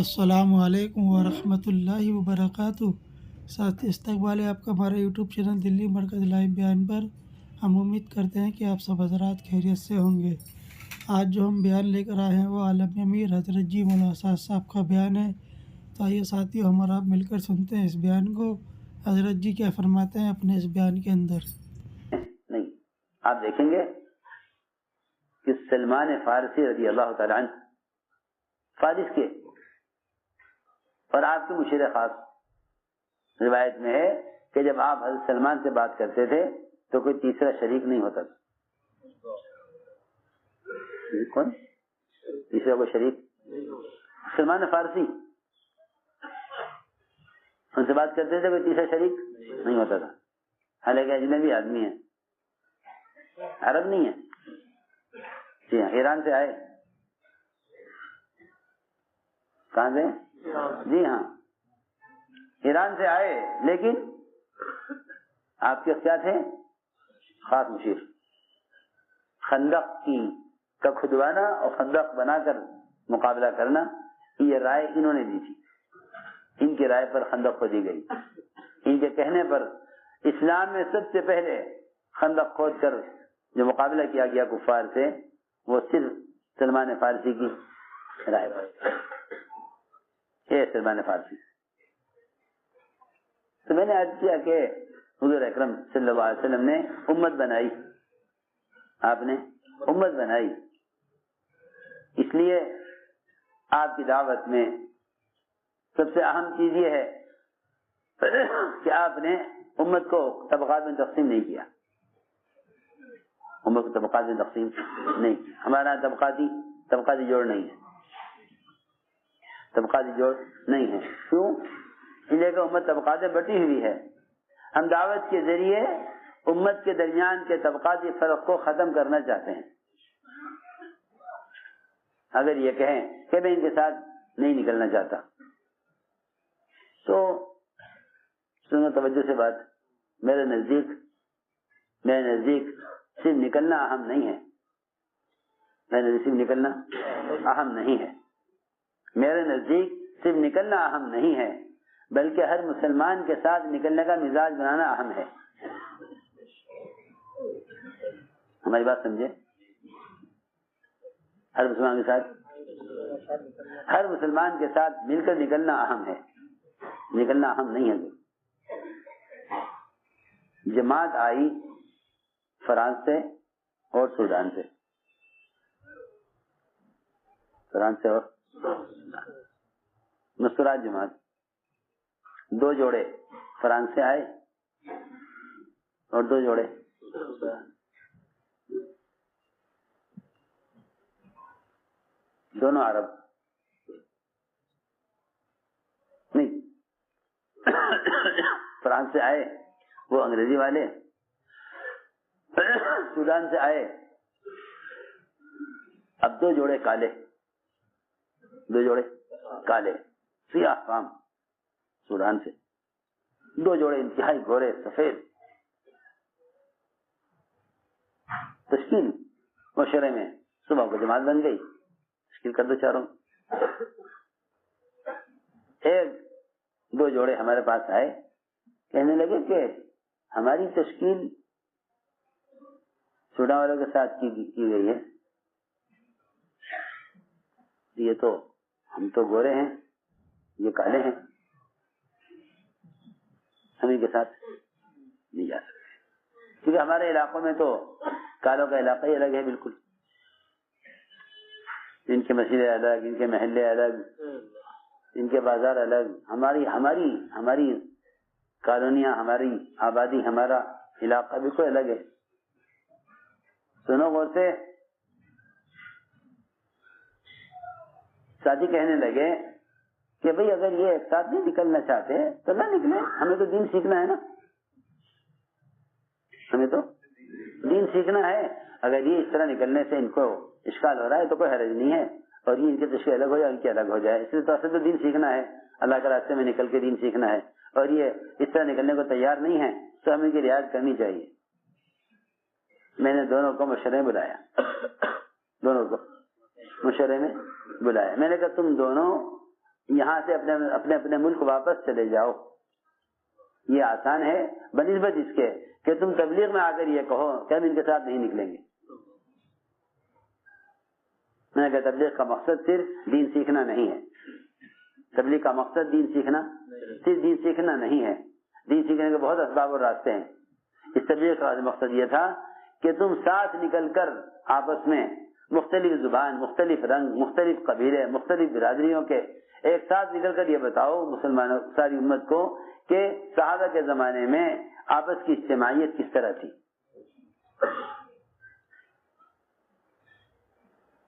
السلام علیکم ورحمۃ اللہ وبرکاتہ۔ ساتھ استقبال ہے آپ کا ہمارے یوٹیوب چینل دلی مرکز لائیو بیان پر۔ ہم امید کرتے ہیں کہ آپ سب حضرات خیریت سے ہوں گے۔ آج جو ہم بیان لے کر آئے ہیں وہ عالم امیر حضرت جی مولانا اسد صاحب کا بیان ہے۔ تو آئیے ساتھیو ہم اور آپ مل کر سنتے ہیں اس بیان کو، حضرت جی کیا فرماتے ہیں اپنے اس بیان کے اندر۔ نہیں، آپ دیکھیں گے کہ سلمان فارسی رضی اللہ تعالیٰ عنہ فارس کے اور آپ کے مشیر خاص روایت میں ہے کہ جب آپ حضرت سلمان سے بات کرتے تھے تو کوئی تیسرا شریک نہیں ہوتا تھا۔ کون تیسرا کوئی شریک؟ سلمان فارسی ان سے بات کرتے تھے کوئی تیسرا شریک نہیں ہوتا تھا، حالانکہ اجنبی آدمی ہے، عرب نہیں ہے، جی ہاں ایران سے آئے۔ کہاں سے؟ جی ہاں ایران سے آئے، لیکن آپ کے کیا تھے؟ خاص مشیر۔ خندق کا کھدوانا اور خندق بنا کر مقابلہ کرنا، یہ رائے انہوں نے دی تھی، ان کی رائے پر خندق کھودی گئی۔ ان کے کہنے پر اسلام میں سب سے پہلے خندق کھود کر جو مقابلہ کیا گیا کفار سے، وہ صرف سلمان فارسی کی رائے پر۔ یہ سلمان فارسی۔ تو میں نے عرض کیا کہ حضور اکرم صلی اللہ علیہ وسلم نے امت بنائی، آپ نے امت بنائی، اس لیے آپ کی دعوت میں سب سے اہم چیز یہ ہے کہ آپ نے امت کو طبقات میں تقسیم نہیں کیا، امت کو طبقات میں تقسیم نہیں کیا۔ ہمارا طبقاتی جوڑ نہیں ہے، طبقاتی جوڑ نہیں ہے۔ کیوں؟ اس لیے کہ امت طبقات میں بٹی ہوئی ہے۔ ہم دعوت کے ذریعے امت کے درمیان کے طبقاتی فرق کو ختم کرنا چاہتے ہیں۔ اگر یہ کہیں کہ میں ان کے ساتھ نہیں نکلنا چاہتا، تو سنو توجہ سے بات، میرے نزدیک صرف نکلنا اہم نہیں ہے، میرے نزدیک صرف نکلنا اہم نہیں ہے، میرے نزدیک صرف نکلنا اہم نہیں ہے، بلکہ ہر مسلمان کے ساتھ نکلنے کا مزاج بنانا اہم ہے۔ ہماری بات سمجھے؟ ہر مسلمان کے ساتھ مل کر نکلنا اہم ہے، نکلنا اہم نہیں ہے۔ جماعت آئی فرانس سے اور سوڈان سے، فرانس سے اور مسکرات جماعت، دو جوڑے فرانس سے آئے اور دو جوڑے دونوں عرب نہیں، فرانس سے آئے وہ انگریزی والے، سوڈان سے آئے اب دو جوڑے کالے سیاہ فام، سوڈان سے دو جوڑے انتہائی گورے سفید، تشکیل معاشرے میں صبح کو جماعت بن گئی، تشکیل کر دو چاروں۔ ایک دو جوڑے ہمارے پاس آئے، کہنے لگے کہ ہماری تشکیل سوڈان والوں کے ساتھ کی گئی ہے، یہ تو ہم تو گورے ہیں، یہ کالے ہیں، ہم ان کے ساتھ نہیں جا سکتے، کیونکہ ہمارے علاقوں میں تو کالوں کا علاقہ ہی الگ ہے بالکل، ان کے مسجدیں الگ، ان کے محلے الگ، ان کے بازار الگ، ہماری کالونیاں، ہماری آبادی، ہمارا علاقہ بالکل الگ ہے۔ سنو غور سے، ساتھی کہنے لگے کہ بھئی اگر یہ ایک ساتھ نہیں نکلنا چاہتے تو نہ نکلے، ہمیں تو دین سیکھنا ہے نا، ہمیں تو دین سیکھنا ہے۔ اگر یہ اس طرح نکلنے سے ان کو اشکال ہو رہا ہے تو کوئی حرج نہیں ہے، اور یہ ان کے تشکیل الگ ہو جائے، ان کی الگ ہو جائے، اس لیے تو اصل تو دین سیکھنا ہے، اللہ کے راستے میں نکل کے دین سیکھنا ہے، اور یہ اس طرح نکلنے کو تیار نہیں ہے تو ہمیں ان کی رعایت کرنی چاہیے۔ میں نے دونوں کو مشورے میں بلایا، میں نے کہا تم دونوں یہاں سے اپنے اپنے ملک واپس چلے جاؤ. یہ آسان ہے بنسبت اس کے کہ تم تبلیغ میں آ کر یہ کہو کہ ہم ان کے ساتھ نہیں نکلیں گے. میں نے کہا تبلیغ کا مقصد صرف دین سیکھنا نہیں ہے. تبلیغ کا مقصد دین سیکھنا صرف دین سیکھنا نہیں ہے. دین سیکھنے کے بہت اسباب اور راستے ہیں. اس تبلیغ کا مقصد یہ تھا کہ تم ساتھ نکل کر آپس میں مختلف زبان، مختلف رنگ، مختلف قبیلے، مختلف برادریوں کے ایک ساتھ نکل کر یہ بتاؤ مسلمانوں ساری امت کو کہ صحابہ کے زمانے میں آپس کی اجتماعیت کس طرح تھی.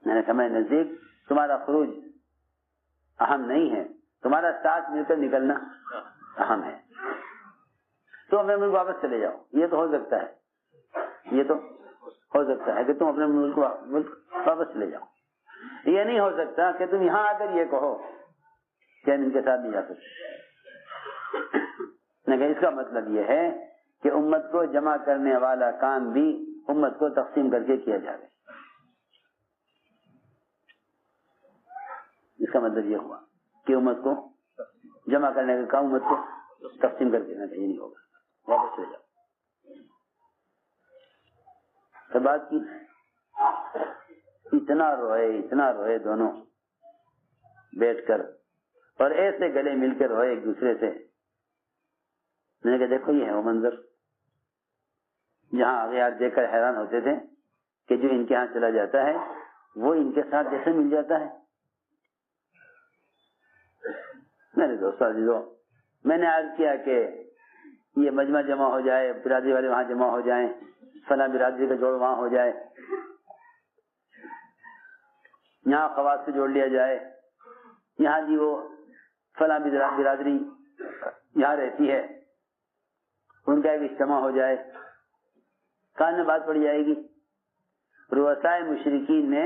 میں نے کہا میں نزدیک تمہارا خروج اہم نہیں ہے، تمہارا ساتھ مل کر نکلنا اہم ہے. تو اپنے ملک واپس چلے جاؤ. یہ تو ہو سکتا ہے، یہ تو ہو سکتا ہے کہ تم اپنے ملک واپس چلے جاؤ. یہ نہیں ہو سکتا کہ تم یہاں آ کر یہ کہو کہ ہم ان کے ساتھ نہیں جا سکتے. لیکن اس کا مطلب یہ ہے کہ امت کو جمع کرنے والا کام بھی امت کو تقسیم کر کے کیا جائے. اس کا مطلب یہ ہوا کہ امت کو جمع کرنے کا کام امت کو تقسیم کر دینا چاہیے. نہیں ہوگا واپس چلے جاؤ. تو بات کی اتنا روئے دونوں بیٹھ کر اور ایسے گلے مل کر روئے ایک دوسرے سے. میں نے کہا دیکھو یہ ہے وہ منظر جہاں اغیار دیکھ کر حیران ہوتے تھے کہ جو ان کے ہاں چلا جاتا ہے وہ ان کے ساتھ جیسے مل جاتا ہے. میرے دوستو عزیزو، میں نے عرض کیا کہ یہ مجمع جمع ہو جائے، برادری والے وہاں جمع ہو جائیں، فلاں برادری کا جوڑ وہاں ہو جائے، یہاں خواص کو جوڑ لیا جائے، یہاں جی وہ فلاں برادری یہاں رہتی ہے ان کا ایک اجتماع ہو جائے، کان میں بات پڑ جائے گی. رؤسائے مشرکین نے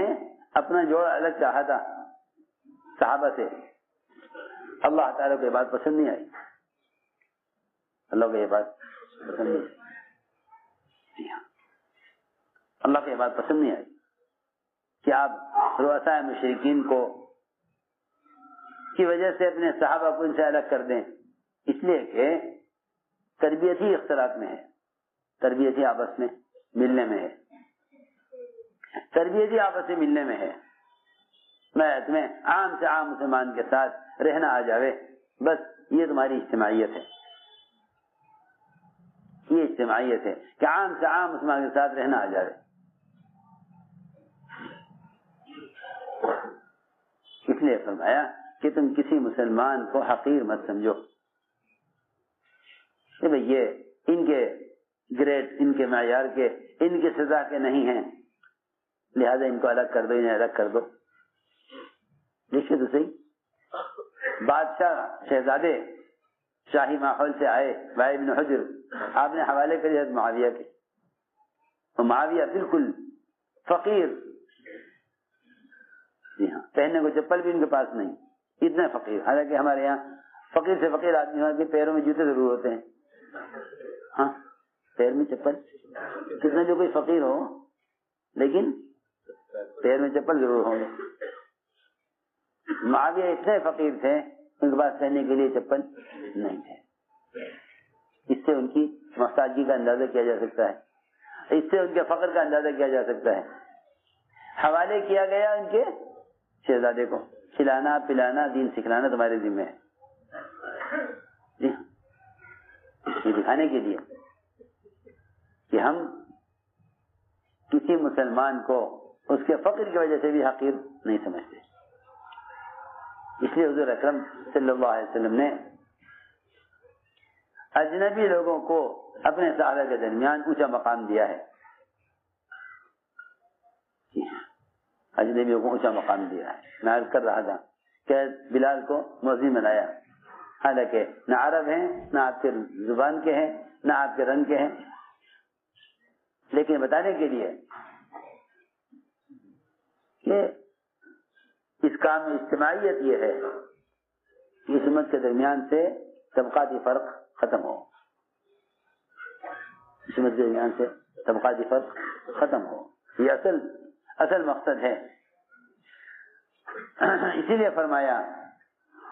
اپنا جوڑ الگ چاہا تھا صحابہ سے. اللہ تعالیٰ کو یہ بات پسند نہیں آئی. اللہ کو یہ بات پسند نہیں آئی. جی ہاں، اللہ کو یہ بات پسند نہیں آئی کہ آپ رؤسائے مشرکین کو کی وجہ سے اپنے صحابہ کو ان سے الگ کر دیں. اس لیے کہ تربیت ہی اختلاط میں ہے، تربیت ہی آپس میں ملنے میں ہے، تربیت ہی آپس میں ملنے میں ہے. میں عام سے عام مسلمان کے ساتھ رہنا آ جاوے، بس یہ تمہاری اجتماعیت ہے. یہ اجتماعیت ہے کہ عام سے عام مسلمان کے ساتھ رہنا آ جاوے. اس لیے فرمایا کہ تم کسی مسلمان کو حقیر مت سمجھو کہ بھئی یہ ان کے گریڈ، ان کے معیار کے، ان کی سزا کے نہیں ہیں، لہذا ان کو الگ کر دو، انہیں الگ کر دو. دیکھیے تو صحیح، بادشاہ شہزادے شاہی ماحول سے آئے وائل بن حجر، آپ نے حوالے کر حضرت معاویہ کے. معاویہ بالکل فقیر، جی ہاں، پہننے کو چپل بھی ان کے پاس نہیں، اتنے فقیر. حالانکہ ہمارے یہاں فقیر سے فقیر آدمی کے پیروں میں جوتے ضرور ہوتے ہیں. ہاں، پیر میں چپل، کتنا جو کوئی فقیر ہو لیکن پیر میں چپل ضرور ہوں گے. معاویہ اتنے فقیر تھے ان کے پاس پہننے کے لیے چپل نہیں تھے. اس سے ان کی محتاجی کا اندازہ کیا جا سکتا ہے، اس سے ان کے فقر کا اندازہ کیا جا سکتا ہے. حوالے کیا گیا ان کے شہزادے کو، کھلانا پلانا دین سکھلانا تمہارے ذمہ ہے. جی یہ دکھانے کے لیے کہ ہم کسی مسلمان کو اس کے فقر کی وجہ سے بھی حقیر نہیں سمجھتے. اس لیے حضور اکرم صلی اللہ علیہ وسلم نے اجنبی لوگوں کو اپنے صحابہ کے درمیان اونچا مقام دیا ہے. اجنبیوں کو اونچا مقام دیا ہے. میں عرض کر رہا تھا کہ بلال کو مؤذن بنایا، حالانکہ نہ عرب ہیں، نہ آپ کے زبان کے ہیں، نہ آپ کے رنگ کے ہیں، لیکن بتانے کے لیے کہ اس کام میں اجتماعیت یہ ہے کہ اس امت کے درمیان سے طبقاتی فرق ختم ہو. اس امت کے درمیان سے طبقاتی فرق ختم ہو، یہ اصل مقصد ہے. اسی لیے فرمایا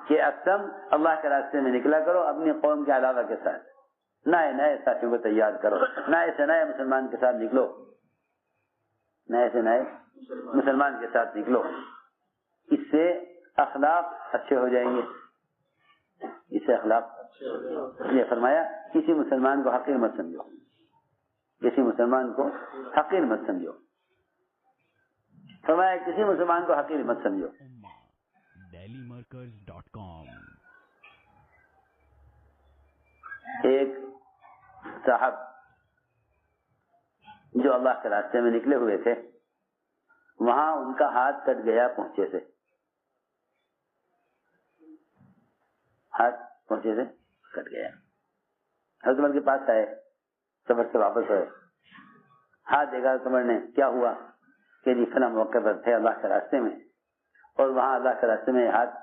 کہ اقسم اللہ کے راستے میں نکلا کرو اپنی قوم کے علاوہ کے ساتھ، نئے نئے ساتھیوں کو تیار کرو، نئے سے نئے مسلمان کے ساتھ نکلو، نئے سے نئے مسلمان کے ساتھ نکلو، اس سے اخلاق اچھے ہو جائیں گے، اس سے اخلاق یہ فرمایا کسی مسلمان کو حقیر مت سمجھو، کسی مسلمان کو حقیر مت سمجھو، فرمایا کسی مسلمان کو حقیر مت سمجھو۔ dailymarkers.com ایک صاحب جو اللہ کے راستے میں نکلے ہوئے تھے، وہاں ان کا ہاتھ کٹ گیا پہنچے سے، ہاتھ پہنچے سے کٹ گیا۔ حضرت عمر کے پاس آئے، سفر سے واپس ہوئے، ہاتھ دیکھا حضرت عمر نے، کیا ہوا؟ کہ جی فلاں موقع پر تھے اللہ کے راستے میں اور وہاں اللہ کے راستے میں ہاتھ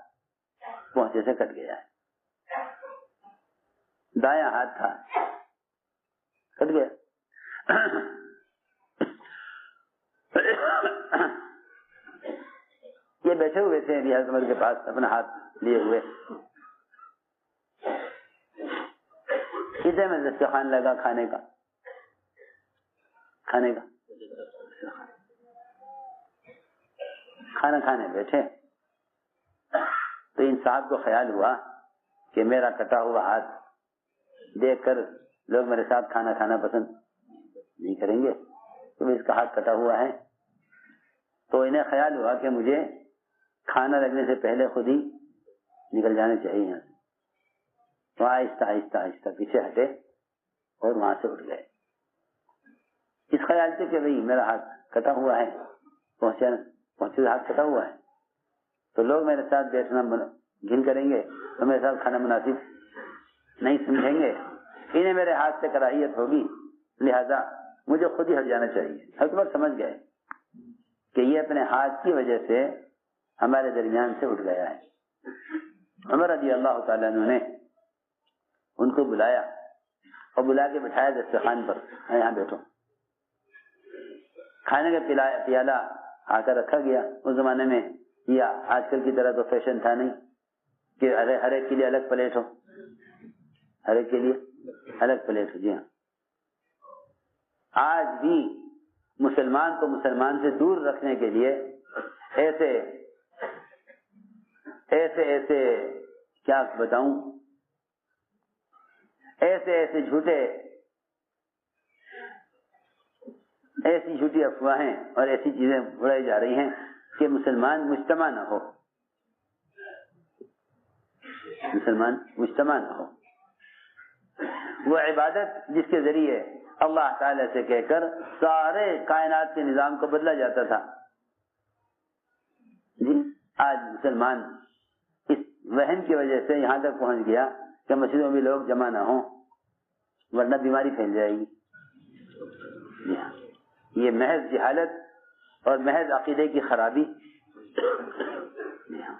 پہنچے سے کٹ گیا ہے، دایاں ہاتھ تھا کٹ گیا۔ یہ بیٹھے ہوئے تھے حضرت عمر کے پاس اپنا ہاتھ لیے ہوئے، ادھر میں دسترخوان لگا کھانے کا کھانا کھانے بیٹھے تو ان صاحب کو خیال ہوا کہ میرا کٹا ہوا ہاتھ دیکھ کر لوگ میرے ساتھ کھانا کھانا پسند نہیں کریں گے، تو اس کا ہاتھ کٹا ہوا ہے، تو انہیں خیال ہوا کہ مجھے کھانا لگنے سے پہلے خود ہی نکل جانے چاہیے یہاں سے، تو آہستہ آہستہ آہستہ پیچھے ہٹے اور وہاں سے اٹھ گئے، اس خیال سے کہ بھئی میرا ہاتھ کٹا ہوا ہے، پہنچے ہاتھ کٹا ہوا ہے تو لوگ میرے ساتھ بیٹھنا گھن کریں گے، تو میرے ساتھ کھانا مناسب نہیں سمجھیں گے، انہیں میرے ہاتھ سے کراہیت ہوگی، لہذا مجھے خود ہی ہٹ جانا چاہیے۔ حضرت عمر سمجھ گئے کہ یہ اپنے ہاتھ کی وجہ سے ہمارے درمیان سے اٹھ گیا ہے۔ عمر رضی اللہ تعالیٰ عنہ نے ان کو بلایا اور بلا کے بٹھایا دسترخوان پر، یہاں بیٹھو۔ کھانے کا پیالہ آ کر رکھا گیا، اس زمانے میں یا آج کل کی طرح تو فیشن تھا نہیں کہ ہر ایک کے لیے الگ پلیٹ ہو، ہر ایک کے لیے الگ پلیٹ ہو، جی ہاں، آج بھی مسلمان کو مسلمان سے دور رکھنے کے لیے ایسے کیا بتاؤں، ایسے ایسی جھوٹی افواہیں اور ایسی چیزیں اڑائی جا رہی ہیں کہ مسلمان مجتمع نہ ہو، مسلمان مجتمع نہ ہو۔ وہ عبادت جس کے ذریعے اللہ تعالی سے کہہ کر سارے کائنات کے نظام کو بدلا جاتا تھا، جی آج مسلمان اس وہن کی وجہ سے یہاں تک پہنچ گیا کہ مسجدوں میں لوگ جمع نہ ہوں ورنہ بیماری پھیل جائے گی۔ جی ہاں، یہ محض جہالت اور محض عقیدے کی خرابی۔ جی ہاں،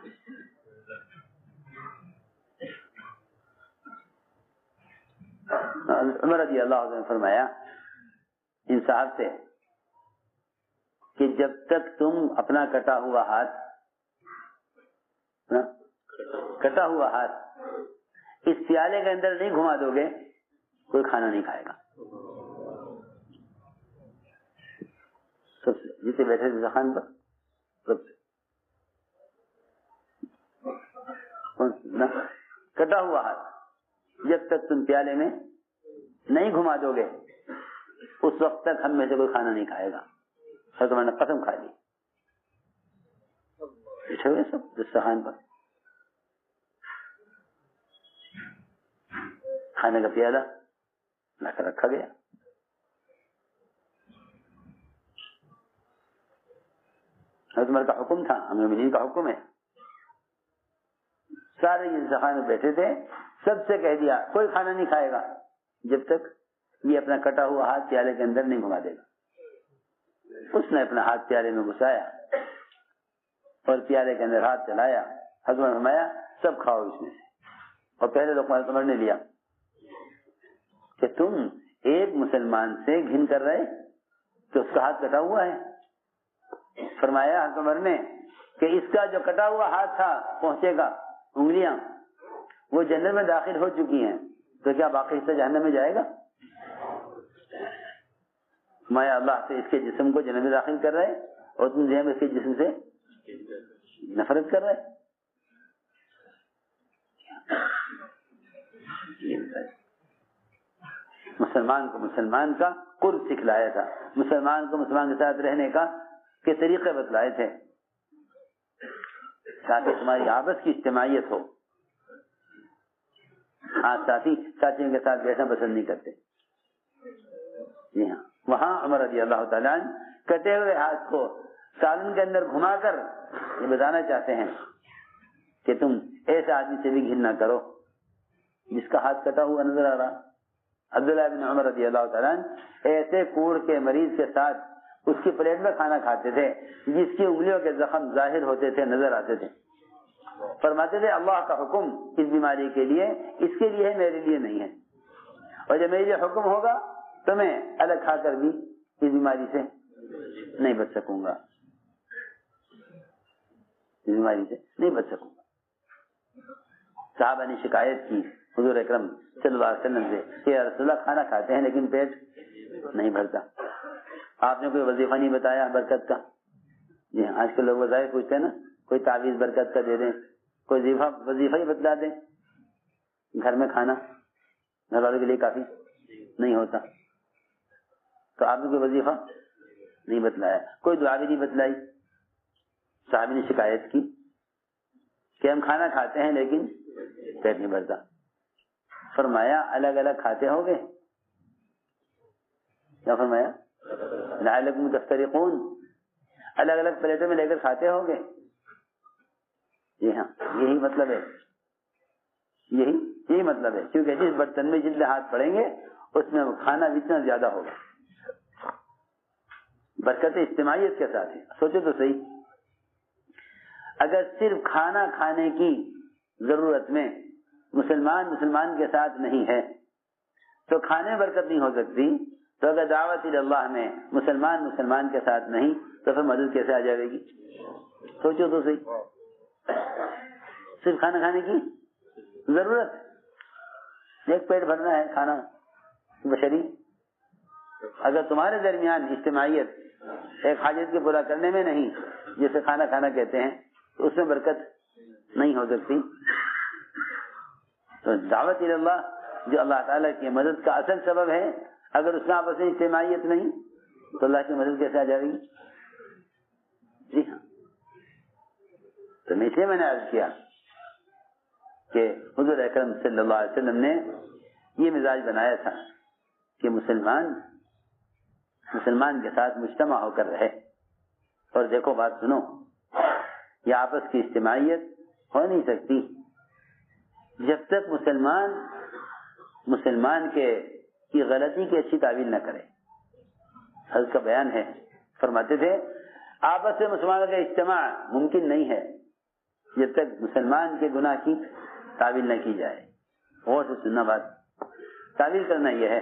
عمر رضی اللہ عنہ نے فرمایا ان صاحب سے کہ جب تک تم اپنا کٹا ہوا ہاتھ اس پیالے کے اندر نہیں گھما دو گے کوئی کھانا نہیں کھائے گا۔ سب سے جسے بیٹھے تھے خان پر سب سے کٹا ہوا ہاتھ جب تک تم پیالے میں نہیں گھما دو گے اس وقت تک ہم میں سے کوئی کھانا نہیں کھائے گا۔ تمہارے نے قسم کھا لی، بیٹھے ہوئے سب دسترخوان پر، کھانے کا پیالہ لا کر رکھا گیا۔ حضرت عمر کا حکم تھا، امیر المومنین کا حکم ہے، سارے دسترخوان میں بیٹھے تھے، سب سے کہہ دیا کوئی کھانا نہیں کھائے گا جب تک یہ اپنا کٹا ہوا ہاتھ پیالے کے اندر نہیں گھما دے گا۔ اس نے اپنا ہاتھ پیالے میں گھسایا اور پیالے کے اندر ہاتھ چلایا، حضرت عمر نے فرمایا سب کھاؤ اس میں سے، اور پہلے لقمہ حضرت عمر نے لیا کہ تم ایک مسلمان سے گھن کر رہے تو اس کا ہاتھ کٹا ہوا ہے۔ فرمایا حضرت عمر نے کہ اس کا جو کٹا ہوا ہاتھ تھا پہنچے گا انگلیاں وہ جنت میں داخل ہو چکی ہیں، تو کیا باقی حصہ جہنم میں جائے گا؟ میں اللہ سے اس کے جسم کو جنت میں داخل کر رہے اور تم جو ہے اس کے جسم سے نفرت کر رہے. مسلمان کو مسلمان کا قرب سکھلایا تھا، مسلمان کو مسلمان کے ساتھ رہنے کا کے طریقے بتلائے تھے تاکہ تمہاری آپس کی اجتماعیت ہو. آج ساتھیوں کے ساتھ بیٹھنا پسند نہیں کرتے. جی ہاں، وہاں عمر رضی اللہ تعالیٰ عنہ کٹے ہوئے ہاتھ کو سالن کے اندر گھما کر یہ بتانا چاہتے ہیں کہ تم ایسے آدمی سے بھی گھن نہ کرو جس کا ہاتھ کٹا ہوا نظر آ رہا. عبداللہ بن عمر رضی اللہ تعالیٰ عنہ ایسے کوڑ کے مریض کے ساتھ اس کی پلیٹ میں کھانا کھاتے تھے جس کی انگلیوں کے زخم ظاہر ہوتے تھے، نظر آتے تھے. فرماتے تھے اللہ کا حکم اس بیماری کے لیے، اس کے لیے ہے، میرے لیے نہیں ہے. اور جب میرے لیے حکم ہوگا تو میں الگ کھا کر بھی اس بیماری سے نہیں بچ سکوں گا، اس بیماری سے نہیں بچ سکوں گا. صحابہ نے شکایت کی حضور اکرم صلی اللہ علیہ وسلم سے کہ یا رسول اللہ کھانا کھاتے ہیں لیکن پیٹ نہیں بھرتا. آپ نے کوئی وظیفہ نہیں بتایا برکت کا. جی آج کل لوگ وظائف پوچھتے ہیں نا، کوئی تعویذ برکت کا دے دیں، کوئی وظیفہ ہی بتلا دیں. گھر میں کھانا گھر والوں کے لیے کافی نہیں ہوتا، تو آپ نے کوئی وظیفہ نہیں بتلایا، کوئی دعا بھی نہیں بتلائی. صحابی نے شکایت کی کہ ہم کھانا کھاتے ہیں لیکن پیٹ نہیں بھرتا. فرمایا الگ الگ کھاتے ہو گے؟ کیا فرمایا؟ لعلکم تفترقون، الگ الگ پلیٹوں میں لے کر کھاتے ہو گے. جی ہاں، یہی مطلب ہے، یہی مطلب ہے، کیونکہ جس برتن میں جتنے ہاتھ پڑیں گے اس میں کھانا جتنا زیادہ ہوگا. برکت اجتماعیت کے ساتھ ہے. سوچو تو صحیح، اگر صرف کھانا کھانے کی ضرورت میں مسلمان کے ساتھ نہیں ہے تو کھانے میں برکت نہیں ہو سکتی. تو اگر دعوت اللہ میں مسلمان کے ساتھ نہیں تو پھر مدد کیسے آ جائے گی؟ سوچو تو صحیح، صرف کھانا کھانے کی ضرورت، ایک پیٹ بھرنا ہے کھانا بشری. اگر تمہارے درمیان اجتماعیت ایک حاجت کے پورا کرنے میں نہیں، جسے کھانا کھانا کہتے ہیں، تو اس میں برکت نہیں ہو سکتی. تو دعوت اللہ جو اللہ تعالیٰ کی مدد کا اصل سبب ہے، اگر اس میں آپس میں اجتماعیت نہیں تو اللہ کی مدد کیسے آ جائے گی؟ جی ہاں، تو اسے میں نے عرض کیا کہ حضور اکرم صلی اللہ علیہ وسلم نے یہ مزاج بنایا تھا کہ مسلمان کے ساتھ مجتمع ہو کر رہے. اور دیکھو بات سنو، یہ آپس کی اجتماعیت ہو نہیں سکتی جب تک مسلمان کی غلطی کی اچھی تعویل نہ کرے. حضرت کا بیان ہے، فرماتے تھے آپس میں مسلمانوں کا اجتماع ممکن نہیں ہے جب تک مسلمان کے گناہ کی تعویل نہ کی جائے. غور سے سننا بات، تعویل کرنا یہ ہے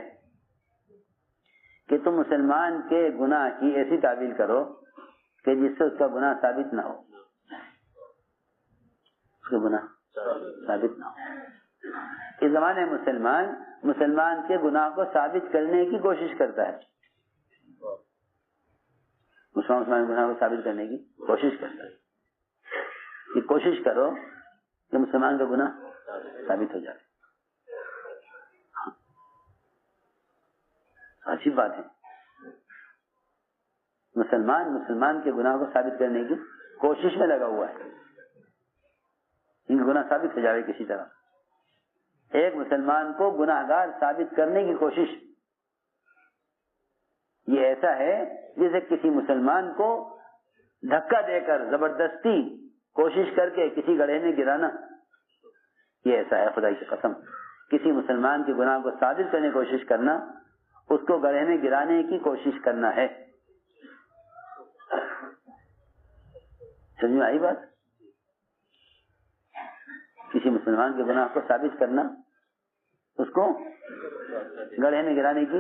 کہ تم مسلمان کے گناہ کی ایسی تعویل کرو کہ جس سے اس کا گناہ ثابت نہ ہو، اس کا گناہ ثابت نہ ہو. اس زمانے مسلمان کے گناہ کو ثابت کرنے کی کوشش کرتا ہے. مسلمان گناہ کو ثابت کرنے کی کوشش کرتا ہے. یہ کوشش کرو کہ مسلمان کا گناہ ثابت ہو جائے. اچھی بات ہے، مسلمان کے گناہ کو ثابت کرنے کی کوشش میں لگا ہوا ہے. ان کا گناہ ثابت ہو جائے کسی طرح. ایک مسلمان کو گناہ گار ثابت کرنے کی کوشش یہ ایسا ہے جیسے کسی مسلمان کو دھکا دے کر زبردستی کوشش کر کے کسی گڑھے میں گرانا. یہ ایسا ہے، خدا کی قسم. کسی مسلمان کے گناہ کو ثابت کرنے کی کوشش کرنا، اس کو گڑھے میں گرانے کی کوشش کرنا ہے. سمجھ میں آئی بات؟ کسی مسلمان کے گناہ کو ثابت کرنا، اس کو گڑھے میں گرانے کی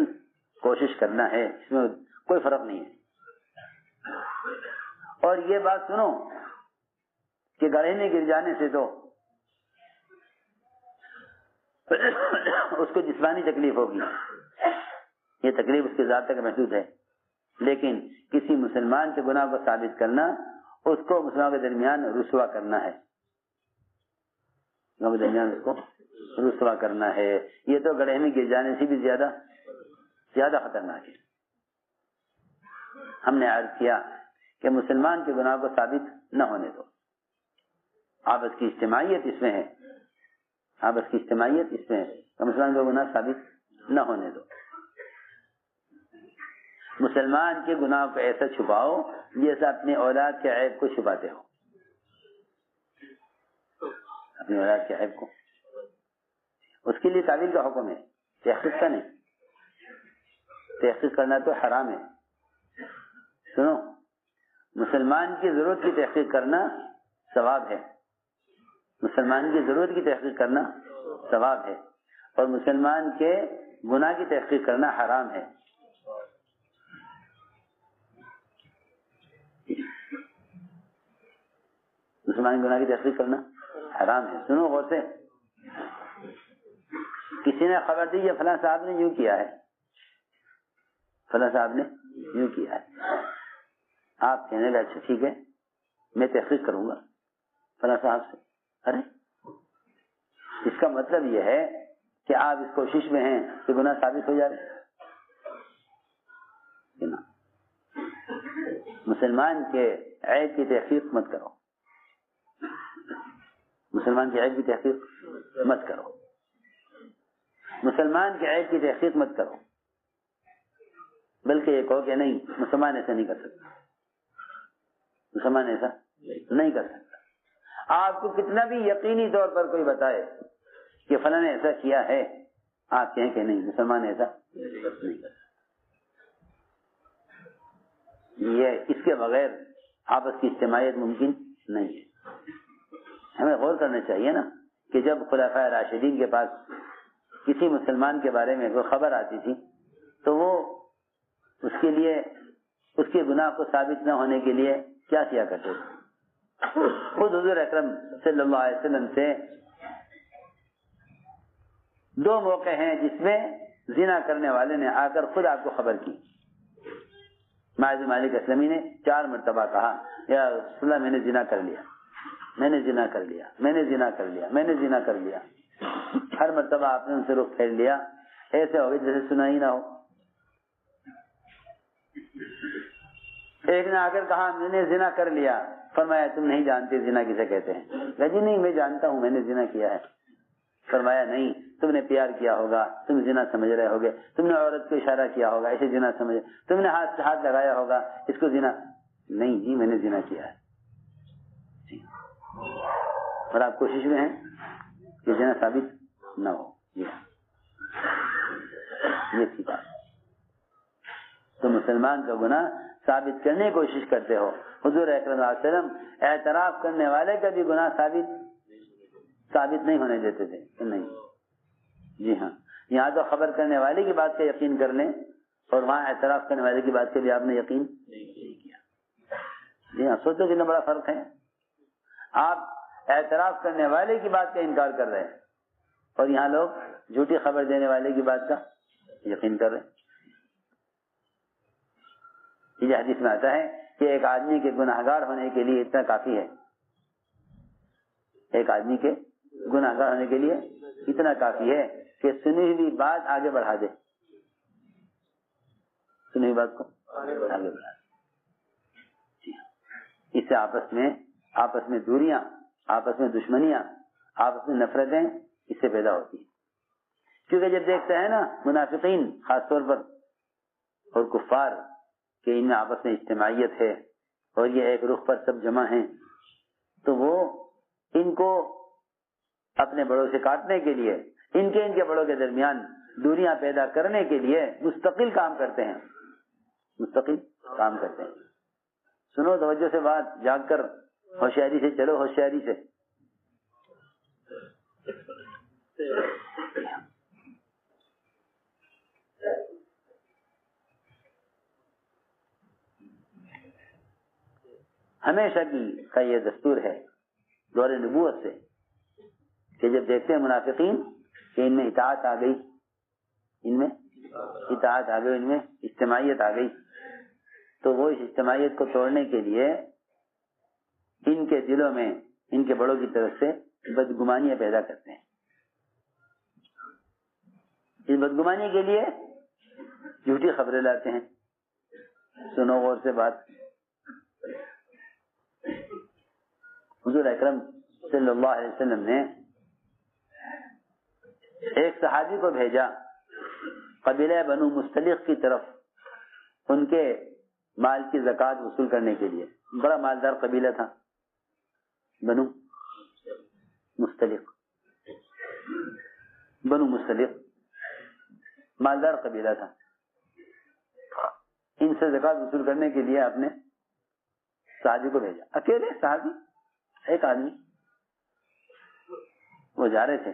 کوشش کرنا ہے، اس میں کوئی فرق نہیں ہے. اور یہ بات سنو کہ گڑھے میں گر جانے سے تو اس کو جسمانی تکلیف ہوگی، یہ تکلیف اس کے ذات تک محدود ہے، لیکن کسی مسلمان کے گناہ کو ثابت کرنا اس کو مسلمانوں کے درمیان رسوا کرنا ہے، مسلمانوں کے درمیان اس کو رسوا کرنا ہے. یہ تو گڑھے میں گر جانے سے بھی زیادہ خطرناک ہے. ہم نے عرض کیا کہ مسلمان کے گناہ کو ثابت نہ ہونے دو، آپس کی اجتماعیت اس میں ہے، آپس کی اجتماعیت اس میں ہے کہ مسلمان کا گناہ ثابت نہ ہونے دو. مسلمان کے گناہ کو ایسا چھپاؤ جیسا اپنی اولاد کے عیب کو چھپاتے ہو، اپنی اولاد کے عیب کو. اس کے لیے تعویل کا حکم ہے، تحقیق کا نہیں. تحقیق کرنا تو حرام ہے. سنو، مسلمان کی ضرورت کی تحقیق کرنا ثواب ہے، مسلمان کی ضرورت کی تحقیق کرنا ثواب ہے، اور مسلمان کے گناہ کی تحقیق کرنا حرام ہے. مسلمان گناہ کی تحقیق کرنا حرام ہے. سنو غور سے، کسی نے خبر دی یہ فلاں صاحب نے یوں کیا ہے، فلاں صاحب نے یوں کیا ہے. آپ کہنے لگے اچھا ٹھیک ہے میں تحقیق کروں گا فلاں صاحب سے. ارے اس کا مطلب یہ ہے کہ آپ اس کوشش میں ہیں کہ گناہ ثابت ہو جائے. مسلمان کے عیب کی تحقیق مت کرو، مسلمان کے عیب کی تحقیق مت کرو، مسلمان کے عیب کی تحقیق مت کرو، بلکہ یہ کہو کہ نہیں مسلمان ایسا نہیں کر سکتا، مسلمان ایسا نہیں کر سکتا. آپ کو کتنا بھی یقینی طور پر کوئی بتائے کہ فلاں نے ایسا کیا ہے، آپ کہیں کہ نہیں مسلمان ایسا نہیں کر سکتا. یہ اس کے بغیر آپس کی اجتماعیت ممکن نہیں ہے. ہمیں غور کرنا چاہیے نا کہ جب خلفائے راشدین کے پاس کسی مسلمان کے بارے میں کوئی خبر آتی تھی تو وہ اس کے لیے اس کے گناہ کو ثابت نہ ہونے کے لیے کیا کیا کرتے تھے. خود حضور اکرم صلی اللہ علیہ وسلم سے 2 موقع ہیں جس میں زنا کرنے والے نے آ کر خود آپ کو خبر کی. معاذ مالک اسلمی نے 4 مرتبہ کہا یا رسول اللہ میں نے زنا کر لیا، میں نے زنا کر لیا، میں نے زنا کر لیا، میں نے زنا کر لیا. ہر مرتبہ آپ نے ان سے رخ پھیر لیا، ایسے ہو گئے جیسے سنا ہی نہ ہو. ایک نے آ کر کہا میں نے زنا کر لیا. فرمایا تم نہیں جانتے زنا کسے کہتے ہیں؟ کہا جی نہیں میں جانتا ہوں میں نے زنا کیا ہے. فرمایا نہیں تم نے پیار کیا ہوگا، تم زنا سمجھ رہے ہوگے، تم نے عورت کو اشارہ کیا ہوگا ایسے زنا سمجھ، تم نے ہاتھ سے ہاتھ لگایا ہوگا اس کو زنا نہیں. جی میں نے زنا کیا ہے. اور آپ کوشش میں ہیں کہ زنا ثابت نہ ہو. یہ تھی بات. تو مسلمان کا گناہ ثابت کرنے کی کوشش کرتے ہو. حضور اکرم صلی اللہ علیہ وسلم اعتراف کرنے والے کا بھی گناہ ثابت نہیں ہونے دیتے تھے کہ نہیں. جی ہاں، یہاں تو خبر کرنے والے کی بات کا یقین کر لیں اور وہاں اعتراف کرنے والے کی بات کا بھی آپ نے یقین نہیں کیا. جی ہاں، سوچو کتنا بڑا فرق ہے. آپ اعتراف کرنے والے کی بات کا انکار کر رہے ہیں اور یہاں لوگ جھوٹی خبر دینے والے کی بات کا یقین کر رہے ہیں. یہ حدیث میں آتا ہے کہ ایک آدمی کے گناہگار ہونے کے لیے اتنا کافی ہے، ایک آدمی کے گناہگار ہونے کے لیے اتنا کافی ہے کہ سنی ہوئی بات آگے بڑھا دے، سنی ہوئی بات کو آگے بڑھا دے. اس سے آپس میں دوریاں، آپس میں دشمنیاں، آپس میں نفرتیں اس سے پیدا ہوتی ہیں. کیونکہ جب دیکھتے ہیں نا منافقین خاص طور پر اور کفار کہ ان میں آپس میں اجتماعیت ہے اور یہ ایک رخ پر سب جمع ہیں، تو وہ ان کو اپنے بڑوں سے کاٹنے کے لیے ان کے بڑوں کے درمیان دوریاں پیدا کرنے کے لیے مستقل کام کرتے ہیں، مستقل کام کرتے ہیں. سنو توجہ سے بات، جاگ کر ہوشیاری سے چلو، ہوشیاری سے. ہمیشہ کا یہ دستور ہے دور نبوت سے کہ جب دیکھتے ہیں منافقین کہ ان میں اطاعت آ گئی، ان میں اطاعت آ گئی، ان میں اجتماعیت آ گئی، تو وہ اس اجتماعیت کو توڑنے کے لیے ان کے دلوں میں ان کے بڑوں کی طرف سے بدگمانیاں پیدا کرتے ہیں. اس بدگمانی کے لیے جھوٹی خبریں لاتے ہیں. سنو غور سے بات. حضور اکرم صلی اللہ علیہ وسلم نے ایک صحابی کو بھیجا قبیلہ بنو مستلق کی طرف ان کے مال کی زکوٰۃ وصول کرنے کے لیے. بڑا مالدار قبیلہ تھا بنو مستلق. بنو مستلق مالدار قبیلہ تھا. ان سے زکوٰۃ وصول کرنے کے لیے آپ نے صحابی کو بھیجا. اکیلے صحابی، ایک آدمی. وہ جا رہے تھے،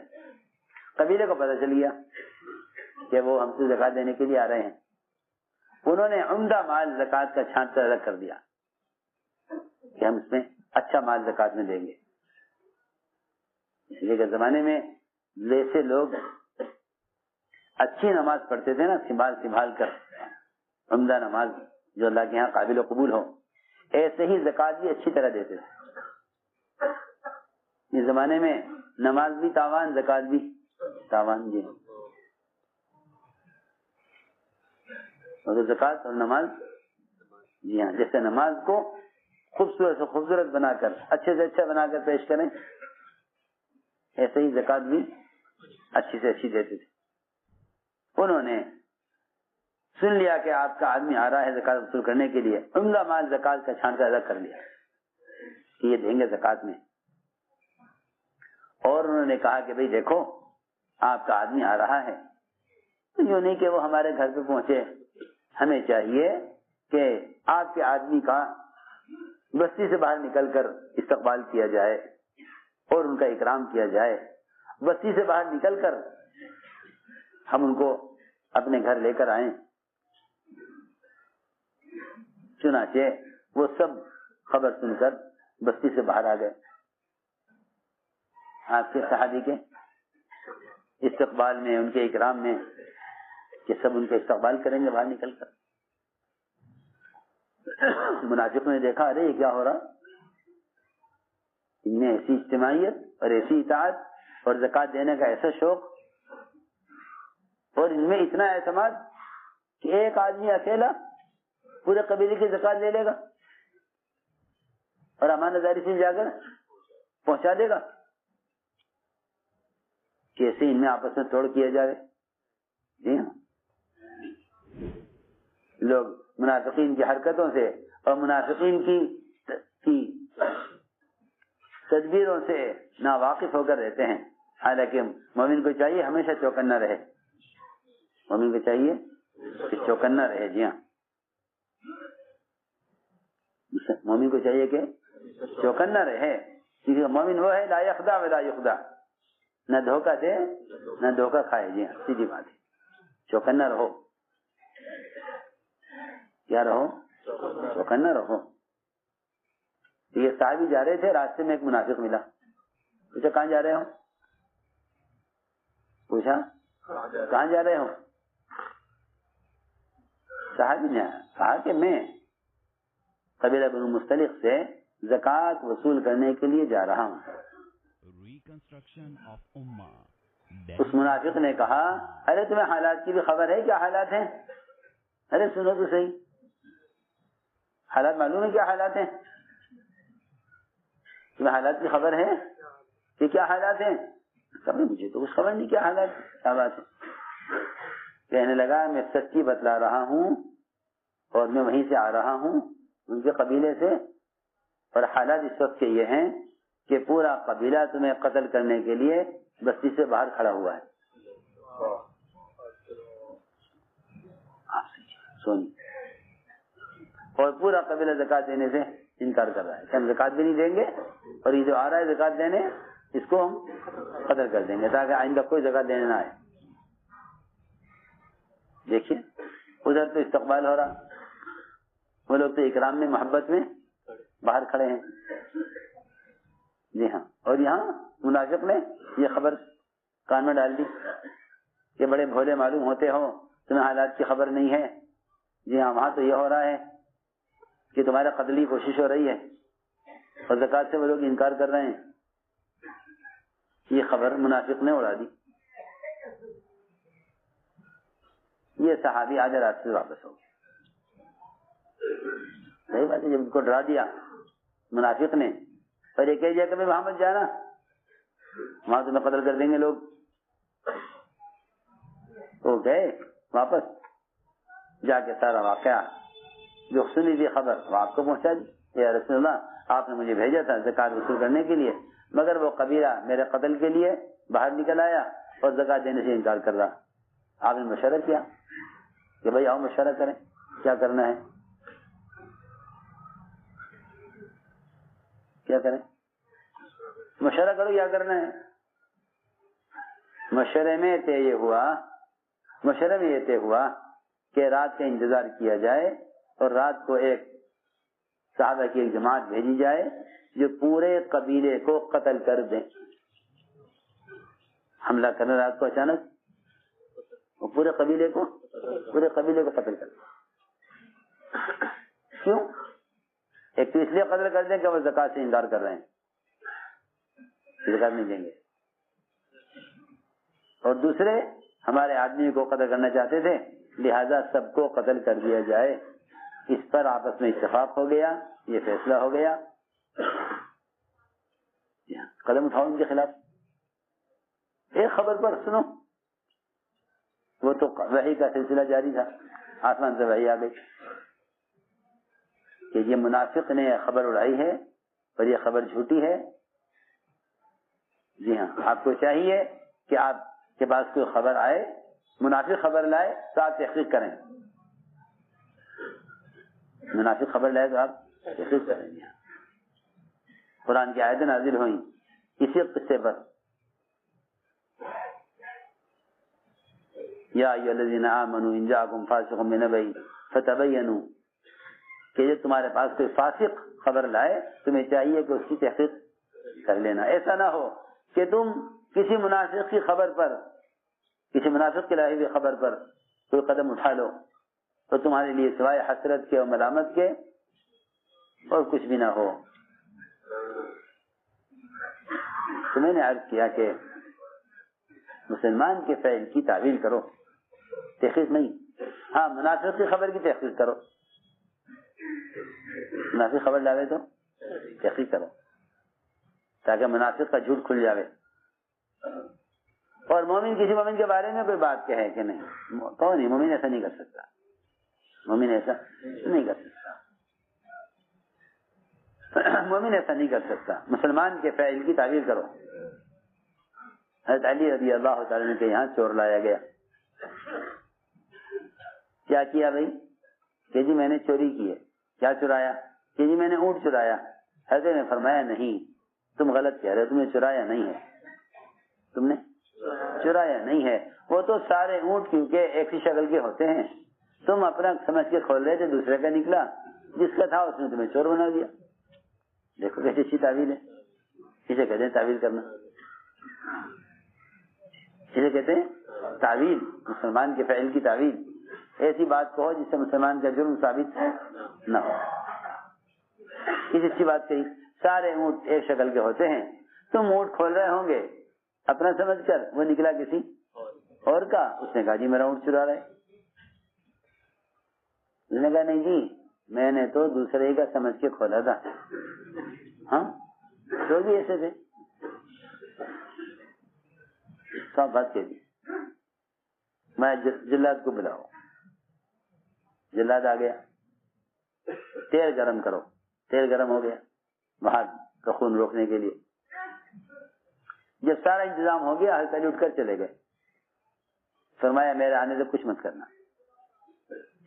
قبیلے کو پتہ چل گیا کہ وہ ہم سے زکوٰۃ دینے کے لیے آ رہے ہیں. انہوں نے عمدہ مال زکوٰۃ کا چھانٹ کر الگ کر دیا کہ ہم اس میں اچھا مال زکوٰۃ میں دیں گے. اس لیے کہ زمانے میں جیسے لوگ اچھی نماز پڑھتے تھے نا، سنبھال کر عمدہ نماز جو اللہ کے ہاں قابل و قبول ہو، ایسے ہی زکوٰۃ بھی اچھی طرح دیتے تھے. اس زمانے میں نماز بھی تاوان، زکوٰۃ بھی تاوان. جی اور زکوٰۃ اور نماز، جی ہاں، جیسے نماز کو خوبصورت سے خوبصورت بنا کر، اچھے سے اچھا بنا کر پیش کریں، ایسے ہی زکوٰۃ بھی اچھی سے اچھی دیتے تھے. انہوں نے سن لیا کہ آپ کا آدمی آ رہا ہے زکوٰۃ وصول کرنے کے لیے، عمدہ مال زکوٰۃ کا چھانٹ کر الگ کر لیا کہ یہ دیں گے زکوٰۃ میں. اور انہوں نے کہا کہ بھئی دیکھو آپ کا آدمی آ رہا ہے، یوں نہیں کہ وہ ہمارے گھر پہ پہنچے، ہمیں چاہیے کہ آپ کے آدمی کا بستی سے باہر نکل کر استقبال کیا جائے اور ان کا اکرام کیا جائے. بستی سے باہر نکل کر ہم ان کو اپنے گھر لے کر آئیں. چنانچہ وہ سب خبر سن کر بستی سے باہر آ گئے. آپ کے صحابی کے استقبال میں، ان کے اکرام میں، کہ سب ان کا استقبال کریں گے باہر نکل کر. منافق نے دیکھا، ارے یہ کیا ہو رہا، ان میں ایسی اجتماعیت اور ایسی اطاعت اور زکوٰۃ دینے کا ایسا شوق، اور ان میں اتنا اعتماد کہ ایک آدمی اکیلا پورے قبیلے کی زکوٰۃ لے لے گا اور امانت داری سے جا کر پہنچا دے گا. کیسے ان میں آپس میں توڑ کیا جائے. جی ہاں، لوگ منافقین کی حرکتوں سے اور منافقین کی تدبیروں سے ناواقف ہو کر رہتے ہیں. حالانکہ مومن کو چاہیے ہمیشہ چوکنا رہے. مومن کو چاہیے کہ چوکنا رہے. جی ہاں، مومن کو چاہیے کہ چوکنا رہے، کیونکہ مومن وہ ہے لا یخدع ولا یخدع، نہ دھوکہ دے نہ دھوکہ کھائے. جی ہاں، سیدھی بات ہے. چوکنا رہو. کیا رہو؟ چوکنا رہو. یہ صحابی جا رہے تھے، راستے میں ایک منافق ملا. پوچھا کہاں جا رہے ہو؟ پوچھا کہاں جا رہے ہو؟ صحابی نے کہا کہ میں قبیلہ بنو مستلق سے زکوٰۃ وصول کرنے کے لیے جا رہا ہوں. اس منافق نے کہا ارے تمہیں حالات کی بھی خبر ہے؟ کیا حالات ہیں؟ ارے سنو تو صحیح، حالات معلوم ہے؟ کیا حالات ہیں؟ تمہیں حالات کی خبر ہے کہ کیا حالات ہیں؟ کبھی مجھے تو کچھ خبر نہیں کیا حالات، کیا بات ہے. کہنے لگا میں سچی بتلا رہا ہوں اور میں وہیں سے آ رہا ہوں ان کے قبیلے سے، اور حالات اس وقت کے یہ ہیں کہ پورا قبیلہ تمہیں قتل کرنے کے لیے بستی سے باہر کھڑا ہوا ہے. سونی، اور پورا قبیلہ زکوٰۃ دینے سے انکار کر رہا ہے کہ ہم زکوٰۃ بھی نہیں دیں گے، اور یہ جو آ رہا ہے زکوٰۃ دینے اس کو ہم قتل کر دیں گے تاکہ آئندہ کوئی زکوٰۃ دینے نہ آئے. دیکھیے ادھر تو استقبال ہو رہا، وہ لوگ تو اکرام میں محبت میں باہر کھڑے ہیں. جی ہاں، اور یہاں منافق نے یہ خبر کان میں ڈال دی کہ بڑے بھولے معلوم ہوتے ہو، تمہیں حالات کی خبر نہیں ہے. جی ہاں، وہاں تو یہ ہو رہا ہے کہ تمہارے قتل کی کوشش ہو رہی ہے اور زکوٰۃ سے وہ لوگ انکار کر رہے ہیں. یہ خبر منافق نے اڑا دی. یہ صحابی آدھے راستے سے واپس ہو گئے. صحیح بات ہے، جب ان کو ڈرا دیا منافق نے، پر یہ کہہ دیا کہ وہاں مت جانا، وہاں تمہیں قتل کر دیں گے لوگ. تو گئے واپس، جا کے سارا واقعہ جو سنی تھی خبر وہ آپ کو پہنچا دی. یا رسول اللہ، آپ نے مجھے بھیجا تھا زکوٰۃ وصول کرنے کے لیے، مگر وہ قبیلہ میرے قتل کے لیے باہر نکل آیا اور زکوٰۃ دینے سے انکار کر رہا. آپ نے مشورہ کیا کہ بھائی آؤ مشورہ کریں کیا کرنا ہے، کیا کریں، مشورہ کرو کیا کرنا ہے. مشورے میں یہ طے ہوا کہ رات کا انتظار کیا جائے اور رات کو ایک صحابہ کی ایک جماعت بھیجی جائے جو پورے قبیلے کو قتل کر دیں. حملہ کرنا رات کو اچانک، وہ پورے قبیلے کو قتل کر دیں. کیوں؟ ایک تو اس لیے قتل کر دیں کہ وہ زکوٰۃ سے انکار کر رہے ہیں، زکوٰۃ نہیں دیں گے، اور دوسرے ہمارے آدمی کو قتل کرنا چاہتے تھے، لہذا سب کو قتل کر دیا جائے. اس پر آپس میں اتفاق ہو گیا، یہ فیصلہ ہو گیا. قدم اٹھاؤ ان کے خلاف. ایک خبر پر سنو، وہ تو وحی کا سلسلہ جاری تھا، آسمان سے وحی آ گئی کہ یہ منافق نے خبر اڑائی ہے اور یہ خبر جھوٹی ہے. جی ہاں، آپ کو چاہیے کہ آپ کے پاس کوئی خبر آئے، منافق خبر لائے تو آپ تحقیق کریں. منافق خبر لائے تو آپ تحقیق کریں گے. قرآن کی آیتیں نازل ہوئیں اسی قصے پر. یا ایھا الذین آمنوا ان جاءکم فاسق بنبأ فتبینوا، کہ جب تمہارے پاس کوئی فاسق خبر لائے تمہیں چاہیے کہ اس کی تحقیق کر لینا. ایسا نہ ہو کہ تم کسی منافق کی خبر پر، کسی منافق کی لائی ہوئی خبر پر کوئی قدم اٹھا لو تو تمہارے لیے سوائے حسرت کے اور ملامت کے اور کچھ بھی نہ ہو. تو میں نے عرض کیا کہ مسلمان کے فعل کی تعویل کرو، تحقیق نہیں. ہاں، منافق کی خبر کی تحقیق کرو، منافق خبر لاوے تو تحقیق کرو تاکہ منافق کا جھوٹ کھل جاوے. اور مومن کسی مومن کے بارے میں کوئی بات کہے کہ نہیں، کون نہیں، مومن ایسا نہیں کر سکتا، مومن ایسا نہیں کر سکتا، مومن ایسا نہیں کر سکتا. مسلمان کے فعل کی تعبیر کرو. حضرت علی رضی اللہ تعالیٰ کے یہاں چور لایا گیا. کیا کیا بھائی؟ کہ جی میں نے چوری کی ہے. کیا چرایا؟ کہ جی میں نے اونٹ چرایا. حضرت نے فرمایا نہیں، تم غلط کہہ رہے ہو، تم نے چرایا نہیں ہے، تم نے چرایا نہیں ہے. وہ تو سارے اونٹ کیونکہ ایک ہی شکل کے ہوتے ہیں، تم اپنا سمجھ کے کھول رہے تھے، دوسرے کا نکلا، جس کا تھا اس نے تمہیں چور بنا دیا. دیکھو کیسی اچھی تعویل ہے. اسے کہتے ہیں تعویل کرنا، اسے کہتے ہیں تعویل. مسلمان کے فعل کی تعویل. ایسی بات کہو جس سے مسلمان کا جرم ثابت نہ ہو. کسی اچھی بات کہی، سارے اونٹ ایک شکل کے ہوتے ہیں، تم اونٹ کھول رہے ہوں گے اپنا سمجھ کر، وہ نکلا کسی اور کا. اس نے کہا جی میرا اونٹ چرا رہے. اس نے کہا نہیں جی میں نے تو دوسرے کا سمجھ کے کھولا تھا. ہاں تو بھی ایسے تھے. سب بات کہہ دی. میں جلاد کو بلاؤ. جلاد آ گیا. تیل گرم کرو. تیل گرم ہو گیا باہر کا خون روکنے کے لیے. جب سارا انتظام ہو گیا حضرت علی اٹھ کر چلے گئے. فرمایا میرے آنے سے کچھ مت کرنا.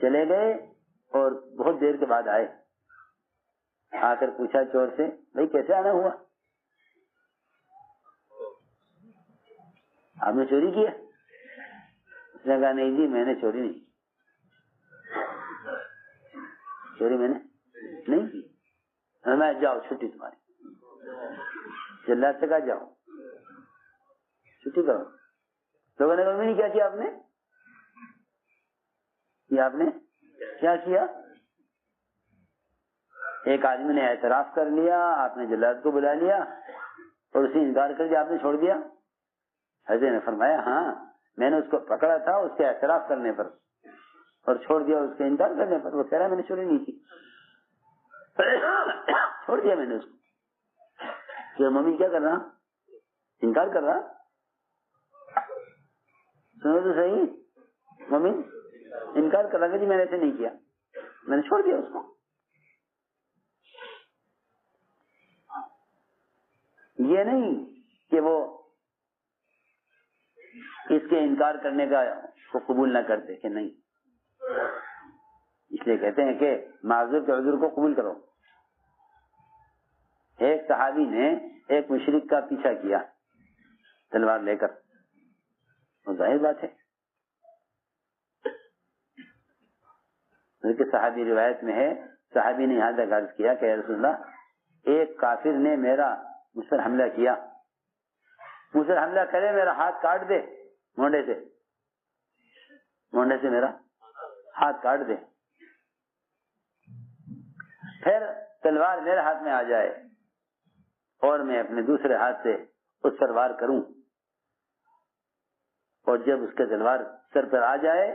چلے گئے اور بہت دیر کے بعد آئے. آ کر پوچھا چور سے بھائی کیسے آنا ہوا؟ آپ نے چوری کیا؟ اس نے کہا نہیں جی میں نے چوری نہیں، چوری میں نے نہیں کی. میں جاؤ چھٹی تمہاری. جلاد سے کہا جاؤ چھٹی کرو. لوگوں نے کہا کیا کیا آپ نے؟ یہ آپ نے کیا کیا؟ ایک آدمی نے اعتراف کر لیا، آپ نے جلاد کو بلا لیا اور اسے انکار کر کے آپ نے چھوڑ دیا؟ حضرت نے فرمایا ہاں، میں نے اس کو پکڑا تھا اس کے اعتراف کرنے پر اور چھوڑ دیا اس کے انکار کرنے پر. وہ کہہ رہا میں نے چوری نہیں کی، چھوڑ دیا میں نے اس کو. کہ مومن کیا کر رہا؟ انکار کر رہا. سنو تو صحیح، مومن انکار کر رہا کہ جی میں نے ایسے نہیں کیا، میں نے چھوڑ دیا اس کو. یہ نہیں کہ وہ اس کے انکار کرنے کا کو قبول نہ کرتے کہ نہیں، اس لیے کہتے ہیں کہ معذور کے عذر کو قبول کرو. ایک صحابی نے ایک مشرک کا پیچھا کیا تلوار لے کر، وہ ظاہر بات ہے کہ صحابی روایت میں ہے، صحابی نے یہاں تک عرض کیا کہ اے رسول اللہ، ایک کافر نے مجھ پر حملہ کیا، مجھ پر حملہ کرے، میرا ہاتھ کاٹ دے، مونڈے سے میرا ہاتھ کاٹ دے، پھر تلوار میرے ہاتھ میں آ جائے اور میں اپنے دوسرے ہاتھ سے اس پر وار کروں، اور جب اس کا تلوار سر پر آ جائے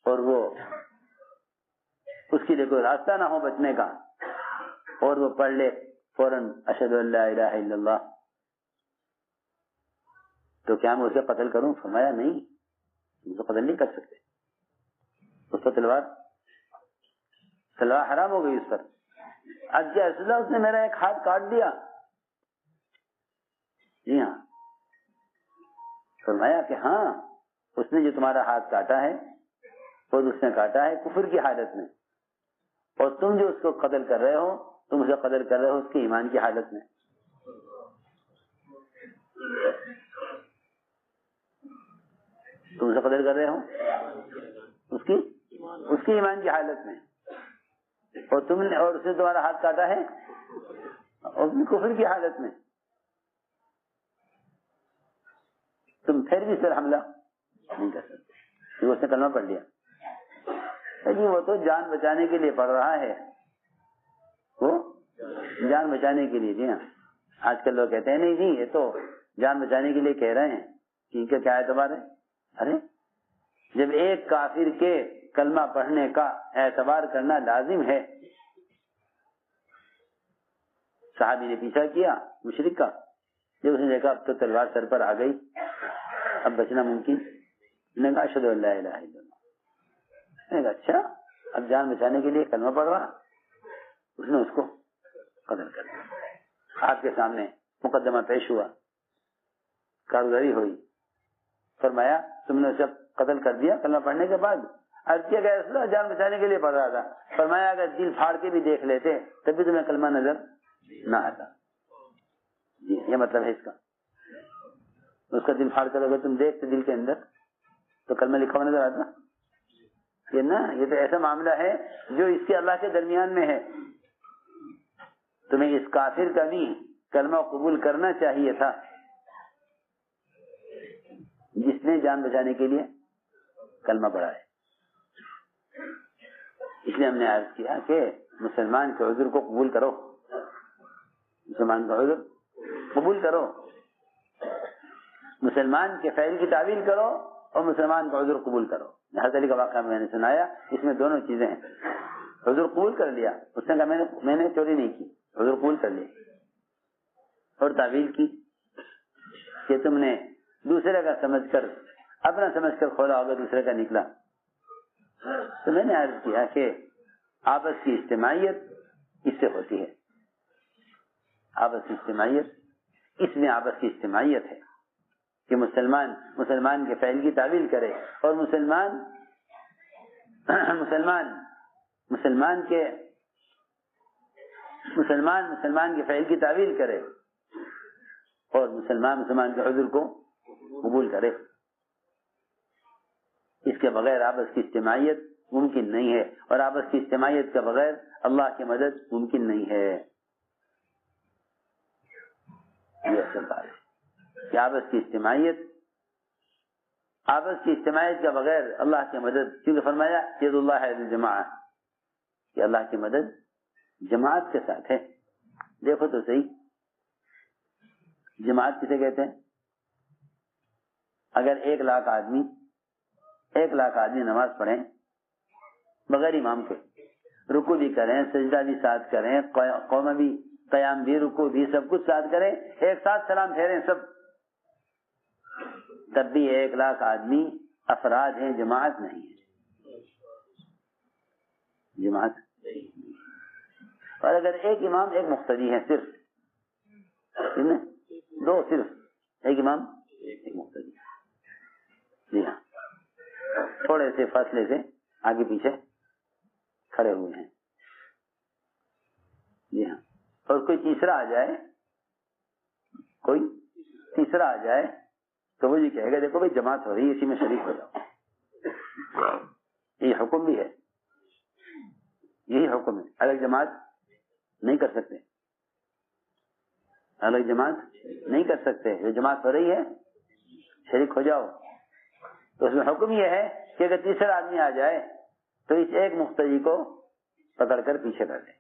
اور وہ اس کے لیے کوئی راستہ نہ ہو بچنے کا، اور وہ پڑھ لے فوراً اشہد ان لا الہ الا اللہ، تو کیا میں اسے قتل کروں؟ فرمایا نہیں، اسے قتل نہیں کر سکتے. اس پر تلوار حرام ہو گئی اس پر. اب کیا رسول اللہ اس نے میرا ایک ہاتھ کاٹ دیا؟ جی ہاں. فرمایا کہ ہاں، اس نے جو تمہارا ہاتھ کاٹا ہے اور اس نے کاٹا ہے کفر کی حالت میں، اور تم جو اس کو قتل کر رہے ہو، تم اسے قتل کر رہے ہو اس کے ایمان کی حالت میں. تم اسے قتل کر رہے ہو اس کی ایمان کی حالت میں، اور تم نے اور اس نے تمہارا ہاتھ کاٹا ہے اور بھی کفر کی حالت میں. تم پھر بھی سر حملہ نہیں کر سکتے. اس نے کلمہ پڑھ لیا. جی وہ تو جان بچانے کے لیے پڑھ رہا ہے، وہ جان بچانے کے لیے. جی ہاں، آج کل لوگ کہتے ہیں نہیں جی یہ تو جان بچانے کے لیے کہہ رہے ہیں، ٹھیک ہے، کیا اعتبار ہے؟ ارے جب ایک کافر کے کلمہ پڑھنے کا اعتبار کرنا لازم ہے. صحابی نے پیچھا کیا مشرک کا، جب اس نے دیکھا اب تو تلوار سر پر آ گئی، اب بچنا ممکن، نے کہا اشہد ان لا الہ الا اللہ. نے کہا اچھا اب جان بچانے کے لیے کلمہ پڑھ رہا، اس نے اس کو قتل کر دیا. آپ کے سامنے مقدمہ پیش ہوا، کارگزاری ہوئی. فرمایا تم نے اسے قتل کر دیا کلمہ پڑھنے کے بعد؟ عرض کیا کہ رسول اللہ جان بچانے کے لیے پڑھ رہا تھا. فرمایا اگر دل پھاڑ کے بھی دیکھ لیتے تب بھی تمہیں کلمہ نظر نہ آتا. جی یہ مطلب ہے اس کا. اس کا دل پھاڑ کر اگر تم دیکھتے دل کے اندر تو کلمہ لکھا ہوا نظر آتا؟ یہ نا، یہ تو ایسا معاملہ ہے جو اس کے اللہ کے درمیان میں ہے. تمہیں اس کافر کا بھی کلمہ قبول کرنا چاہیے تھا جس نے جان بچانے کے لیے کلمہ پڑھا ہے. اس لیے ہم نے عرض کیا کہ مسلمان کے عذر کو قبول کرو، مسلمان کا عذر قبول کرو، مسلمان کے فعل کی تعویل کرو اور مسلمان کا عذر قبول کرو. حضرت علی کا واقعہ میں نے سنایا، اس میں دونوں چیزیں ہیں. عذر قبول کر لیا، اس نے کہا میں نے چوری نہیں کی، عذر قبول کر لیا، اور تعویل کی کہ تم نے دوسرے کا سمجھ کر اپنا سمجھ کر کھولا ہوگا، دوسرے کا نکلا. تو میں نے عرض کیا کہ آپس کی اجتماعیت اس سے ہوتی ہے. آپس کی اجتماعیت، اس میں آپس کی اجتماعیت ہے کہ مسلمان کے فعل کی تعویل کرے اور مسلمان کے فعل کی تعویل کرے اور مسلمان کے عذر کو قبول کرے. اس کے بغیر آپس کی اجتماعیت ممکن نہیں ہے، اور آپس کی اجتماعیت کے بغیر اللہ کی مدد ممکن نہیں ہے. یہ اصل بات ہے کہ آپس کی اجتماعیت آپس کی اجتماعیت کے بغیر اللہ کی مدد، کیونکہ فرمایا ید اللہ ہے الجماع، کہ اللہ کی مدد جماعت کے ساتھ ہے۔ دیکھو تو صحیح، جماعت کسے کہتے ہیں؟ اگر 1,00,000 آدمی نماز پڑھیں بغیر امام کے، رکوع بھی کریں، سجدہ بھی ساتھ کریں، قوم بھی، قیام بھی، رکوع بھی، سب کچھ ساتھ کریں، ایک ساتھ سلام پھیریں سب، تب بھی 1,00,000 آدمی افراد ہیں، جماعت نہیں ہے، جماعت۔ اور اگر ایک امام ایک مقتدی ہے، صرف دو، صرف ایک امام ایک مقتدی، جی ہاں، تھوڑے سے فاصلے سے آگے پیچھے کھڑے ہوئے ہیں، جی ہاں، اور کوئی تیسرا آ جائے تو وہ یہ کہے گا دیکھو بھائی جماعت ہو رہی ہے، اسی میں شریک ہو جاؤ، یہ حکم بھی ہے، یہی حکم ہے، الگ جماعت نہیں کر سکتے، الگ جماعت نہیں کر سکتے، جو جماعت ہو رہی ہے شریک ہو جاؤ۔ تو اس میں حکم یہ ہے کہ اگر تیسرا آدمی آ جائے تو اس ایک مقتدی کو پکڑ کر پیچھے کر دے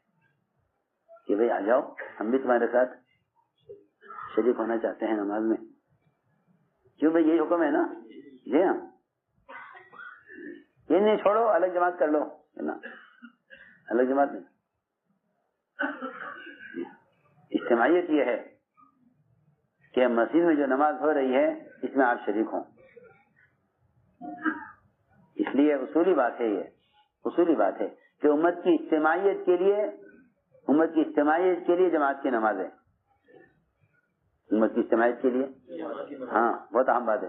کہ بھئی آ جاؤ، ہم بھی تمہارے ساتھ شریک ہونا چاہتے ہیں نماز میں، کیوں بھئی یہی حکم ہے نا، جی ہاں، یہ نہیں چھوڑو الگ جماعت کر لو، الگ جماعت نہیں، اجتماعیت یہ ہے کہ مسجد میں جو نماز ہو رہی ہے اس میں آپ شریک ہوں، اس لیے اصولی بات ہے، یہ اصولی بات ہے کہ امت کی اجتماعیت کے لیے جماعت کی نماز ہے، امت کی اجتماعیت کے لیے، ہاں بہت اہم بات ہے۔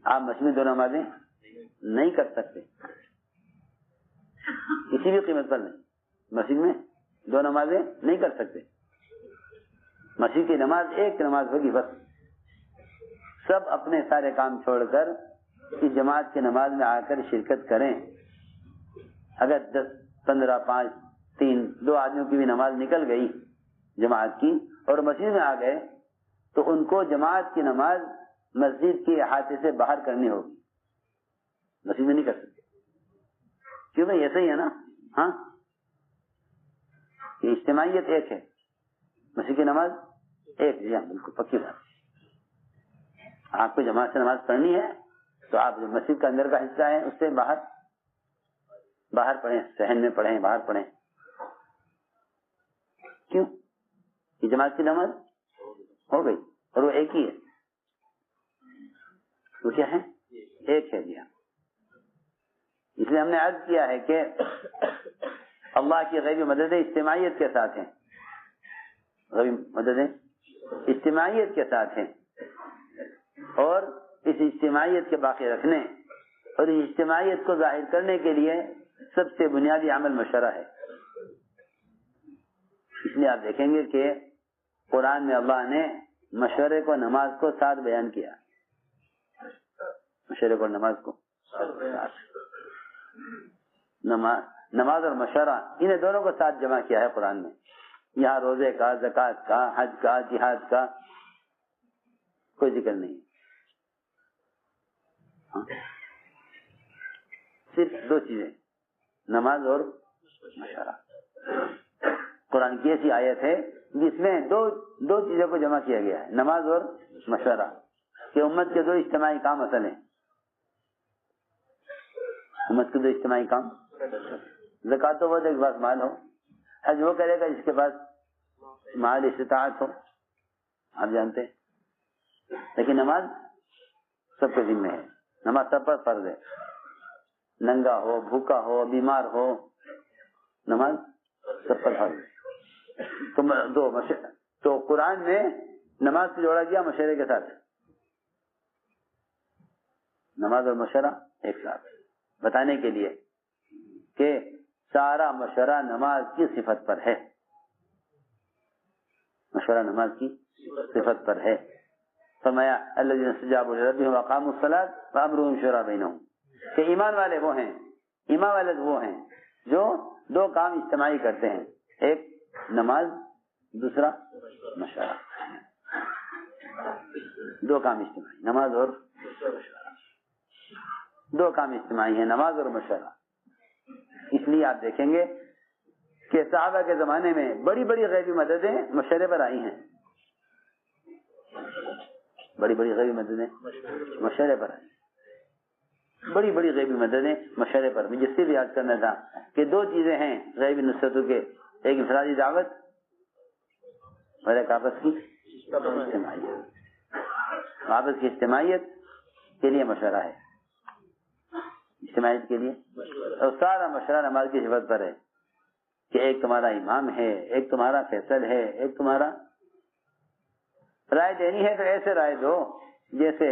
آپ مسجد میں 2 نمازیں نہیں کر سکتے کسی بھی قیمت پر نہیں، مسجد میں 2 نمازیں نہیں کر سکتے، مسجد کی نماز ایک نماز ہوگی بس، سب اپنے سارے کام چھوڑ کر اس جماعت کی نماز میں آ کر شرکت کریں۔ اگر 10، 15، 5، 3، 2 آدمیوں کی بھی نماز نکل گئی جماعت کی اور مسجد میں آ گئے تو ان کو جماعت کی نماز مسجد کے احاطے سے باہر کرنی ہوگی، مسجد میں نہیں کر سکتے، کیوں بھائی ایسا ہی ہے نا، ہاں، یہ اجتماعیت ایک ہے، مسجد کی نماز ایک، جی ہاں بالکل پکی بات۔ آپ کو جماعت سے نماز پڑھنی ہے تو آپ جو مسجد کا اندر کا حصہ ہے اس سے باہر پڑھیں، صحن میں پڑھیں، باہر پڑھیں، کیوں؟ یہ جماعت کی نماز ہو گئی اور وہ ایک ہی ہے، وہ کیا ہے؟ ایک ہے، جی ہاں۔ اس لیے ہم نے عرض کیا ہے کہ اللہ کی غیبی مددیں اجتماعیت کے ساتھ ہیں، غیبی مددیں اجتماعیت کے ساتھ ہیں، اور اس اجتماعیت کے باقی رکھنے اور اس اجتماعیت کو ظاہر کرنے کے لیے سب سے بنیادی عمل مشورہ ہے۔ اس لیے آپ دیکھیں گے کہ قرآن میں اللہ نے مشورے کو، نماز کو ساتھ بیان کیا، مشورے کو، نماز کو ساتھ، نماز اور مشورہ انہیں دونوں کو ساتھ جمع کیا ہے قرآن میں۔ یہاں روزے کا، زکوٰۃ کا، حج کا، جہاد کا کوئی ذکر نہیں، صرف 2 چیزیں، نماز اور مشورہ۔ قرآن کی ایسی آیت ہے جس میں دو چیزوں کو جمع کیا گیا ہے، نماز اور مشورہ، کہ امت کے 2 اجتماعی کام اصل ہیں، امت کے 2 اجتماعی کام، زکوٰۃ تو بہت ایک بات مال ہو، حج وہ کرے گا جس کے پاس مال استطاعت ہو، آپ جانتے ہیں، لیکن نماز سب کے ذمہ ہے، نماز سب پر فرض ہے، ننگا ہو، بھوکا ہو، بیمار ہو، نماز سب پر فرض ہے۔ تو قرآن میں نماز سے جوڑا گیا مشورے کے ساتھ، نماز اور مشورہ ایک ساتھ، بتانے کے لیے کہ سارا مشورہ نماز کی صفت پر ہے، مشورہ نماز کی صفت پر ہے۔ فرمایا الذین استجابوا لربہم واقاموا الصلاۃ وامرهم شورى بینہم، کہ ایمان والے وہ ہیں، ایمان والے وہ ہیں جو 2 کام اجتماعی کرتے ہیں، ایک نماز، دوسرا مشورہ، 2 کام اجتماعی، نماز اور دو کام اجتماعی ہیں، نماز اور مشورہ. اس لیے آپ دیکھیں گے کہ صحابہ کے زمانے میں بڑی بڑی غیبی مددیں مشورے پر آئی ہیں. بڑی بڑی غیبی مددیں مشورے پر آئی. بڑی بڑی غیبی مددیں مشورے پر. مجھے صرف یاد کرنا تھا کہ دو چیزیں ہیں غیبی نصرتوں کے، ایک انفرادی دعوت اور ایک آپس کی اجتماعیت. آپس کی اجتماعیت کے لیے مشورہ ہے، اجتماعیت کے لیے. اور سارا مشورہ نماز کی صفت پر ہے کہ ایک تمہارا امام ہے، ایک تمہارا فیصل ہے، ایک تمہارا رائے دینی ہے تو ایسے رائے دو جیسے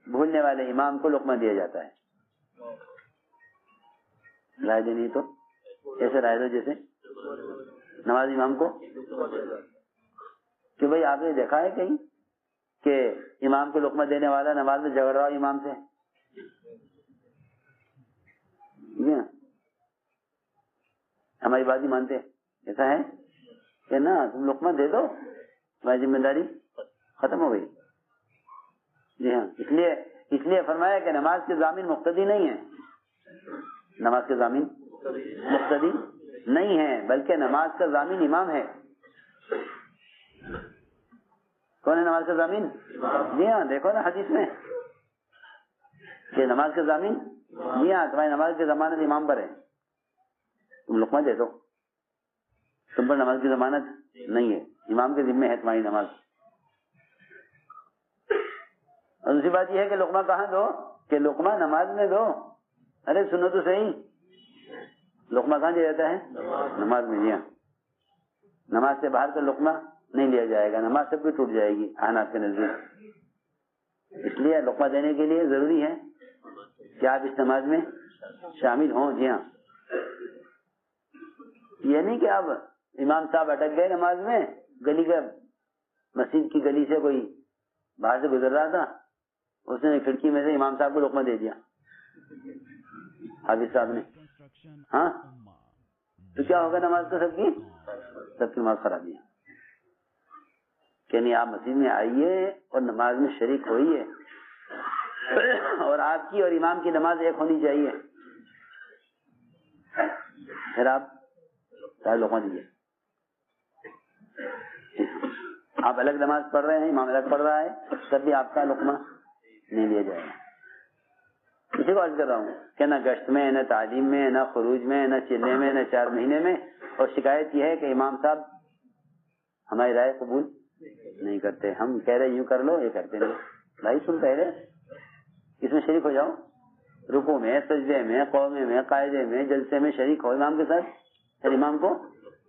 بھولنے والے امام کو لقمہ دیا جاتا ہے. رائے دینی ہے تو ایسے رائے دو جیسے نماز امام کو. کہ بھائی آپ نے دیکھا ہے کہیں کہ امام کو لقمہ دینے والا نماز میں جھگڑ رہا ہو امام سے؟ ہماری بات ہی مانتے ایسا ہے کہ نا تم لقمہ دے دو، تمہاری ذمہ داری ختم ہو گئی. جی ہاں، اس لیے فرمایا کہ نماز کے ضامن مقتدی نہیں ہے. نماز کے ضامن مقتدی نہیں ہے بلکہ نماز کا ضامن امام ہے. کون ہے نماز کا ضامن؟ جی ہاں، دیکھو نا حدیث میں کہ نماز کا ضامن، جی ہاں تمہاری نماز کی ضمانت امام پر ہے. تم لقمہ دے دو، تم پر نماز کی ضمانت نہیں ہے، امام کے ذمہ ہے تمہاری نماز. اور دوسری بات یہ ہے کہ لقمہ کہاں دو؟ کہ لقمہ نماز میں دو. ارے سنو تو صحیح، لقمہ کہاں دیا جاتا ہے؟ نماز میں. جی ہاں، نماز سے باہر کا لقمہ نہیں لیا جائے گا، نماز سب کی ٹوٹ جائے گی حنفیوں کے نزدیک. اس لیے لقمہ دینے کے لیے ضروری ہے کہ آپ اس نماز میں شامل ہوں. جی ہاں، یہ نہیں کہ اب امام صاحب اٹک گئے نماز میں، گلی کا مسجد کی گلی سے کوئی باہر سے گزر رہا تھا، اس نے کھڑکی میں سے امام صاحب کو لقمہ دے دیا حافظ صاحب نے. ہاں تو کیا ہوگا؟ نماز تو سب کی نماز خراب ہے. کہ نہیں، آپ مسجد میں آئیے اور نماز میں شریک ہوئیے، اور آپ کی اور امام کی نماز ایک ہونی چاہیے. پھر آپ لقمہ دیجیے. آپ الگ نماز پڑھ رہے ہیں، امام الگ پڑھ رہا ہے، تب بھی آپ کا لقمہ نہیں لیا جائے گا. اسی کو عرض کر رہا ہوں کہ نہ گشت میں، نہ تعلیم میں، نہ خروج میں، نہ چلنے میں، نہ 4 مہینے میں. اور شکایت یہ ہے کہ امام صاحب ہماری رائے قبول نہیں کرتے. ہم کہہ رہے یوں کر لو، یہ کرتے نہیں. بھائی تم کہہ رہے اس میں شریک ہو جاؤ، رکوع میں، سجدے میں، قومے میں، قاعدے میں، جلسے میں شریک ہو امام کے ساتھ. پھر امام کو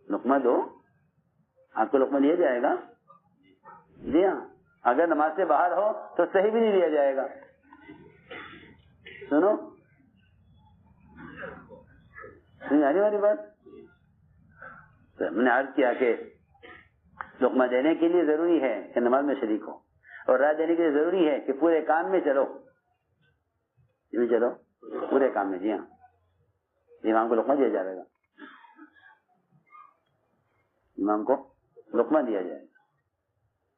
لقمہ دو، آپ کو لقمہ دیا جائے گا. جی ہاں، اگر نماز سے باہر ہو تو صحیح بھی نہیں لیا جائے گا. سنو آنے والی بات میں نے عرض کیا کہ لقمہ دینے کے لیے ضروری ہے کہ نماز میں شریک ہو، اور رائے دینے کے لیے ضروری ہے کہ پورے کام میں چلو پورے کام میں. جی ہاں، امام کو لقمہ دیا جائے گا، امام کو لقمہ دیا جائے گا.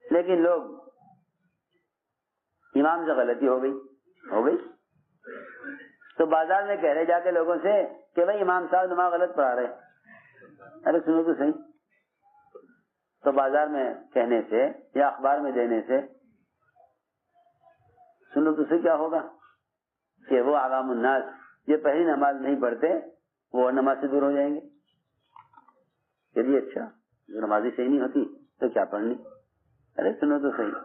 لیکن لوگ امام سے غلطی ہو گئی تو بازار میں کہہ رہے جا کے لوگوں سے کہ بھائی امام صاحب نماز غلط پڑھا رہے. ارے سنو تو صحیح. تو بازار میں کہنے سے یا اخبار میں دینے سے سنو تو صحیح کیا ہوگا کہ وہ عوام الناس جو پہلی نماز نہیں پڑھتے وہ نماز سے دور ہو جائیں گے. چلیے اچھا، جو نمازی صحیح نہیں ہوتی تو کیا پڑھنی. ارے سنو تو صحیح.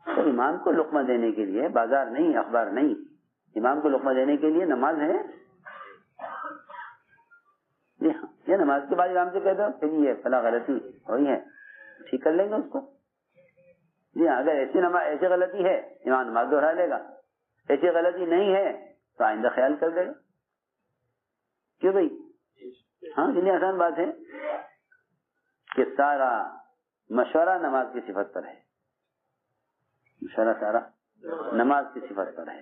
تو امام کو لقمہ دینے کے لیے بازار نہیں، اخبار نہیں، امام کو لقمہ دینے کے لیے نماز ہے. جی ہاں، یہ نماز کے بعد امام سے کہہ دو کہ یہ فلاں غلطی ہوئی ہے، ٹھیک کر لیں گے اس کو. جی ہاں، اگر ایسی غلطی ہے امام نماز دوہرا لے گا، ایسی غلطی نہیں ہے تو آئندہ خیال کر دے گا. کیوں بھائی؟ ہاں، اتنی آسان بات ہے کہ سارا مشورہ نماز کی صفت پر ہے. مشورہ سارا نماز کی صفت پر ہے.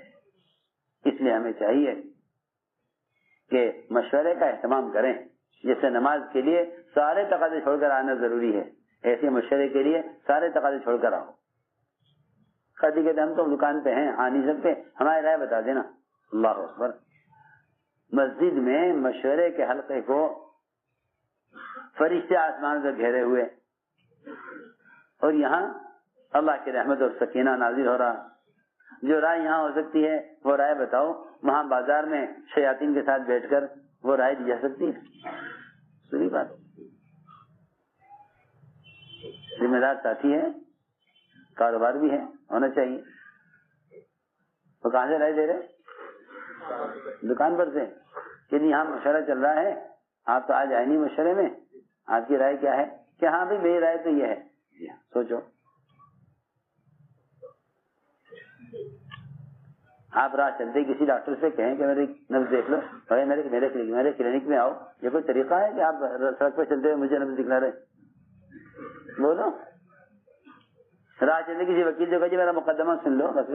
اس لیے ہمیں چاہیے کہ مشورے کا اہتمام کریں. جیسے نماز کے لیے سارے تقاضے چھوڑ کر آنا ضروری ہے، ایسے مشورے کے لیے سارے تقاضے چھوڑ کر آؤ. قاضی کہتے ہم تو دکان پہ ہیں، آ نہیں سکتے، ہماری رائے بتا دینا. اللہ اکبر. مسجد میں مشورے کے حلقے کو فرشتے آسمان سے گھیرے ہوئے، اور یہاں اللہ کی رحمت اور سکینہ نازل ہو رہا. جو رائے یہاں ہو سکتی ہے وہ رائے بتاؤ، وہاں بازار میں شیاطین کے ساتھ بیٹھ کر وہ رائے دی جا سکتی ہے؟ سنی بات. ذمہ دار ساتھی ہے، کاروبار بھی ہے، ہونا چاہیے. تو کہاں سے رائے دے رہے؟ دکان پر سے کہ یہاں مشورہ چل رہا ہے، آپ تو آج آئے نہیں مشورے میں، آپ کی رائے کیا ہے؟ کہ ہاں بھائی میری رائے تو یہ ہے. سوچو، آپ راہ چلتے کسی ڈاکٹر سے کہیں کہ میری نبض دیکھ لو، بھائی میرے کلینک میں آؤ. یہ کوئی طریقہ ہے کہ آپ سڑک پہ چلتے ہوئے مجھے نبض دکھلا رہے؟ بولو. راہ چلتے کسی وکیل سے کہا جی میرا مقدمہ سن لو، بس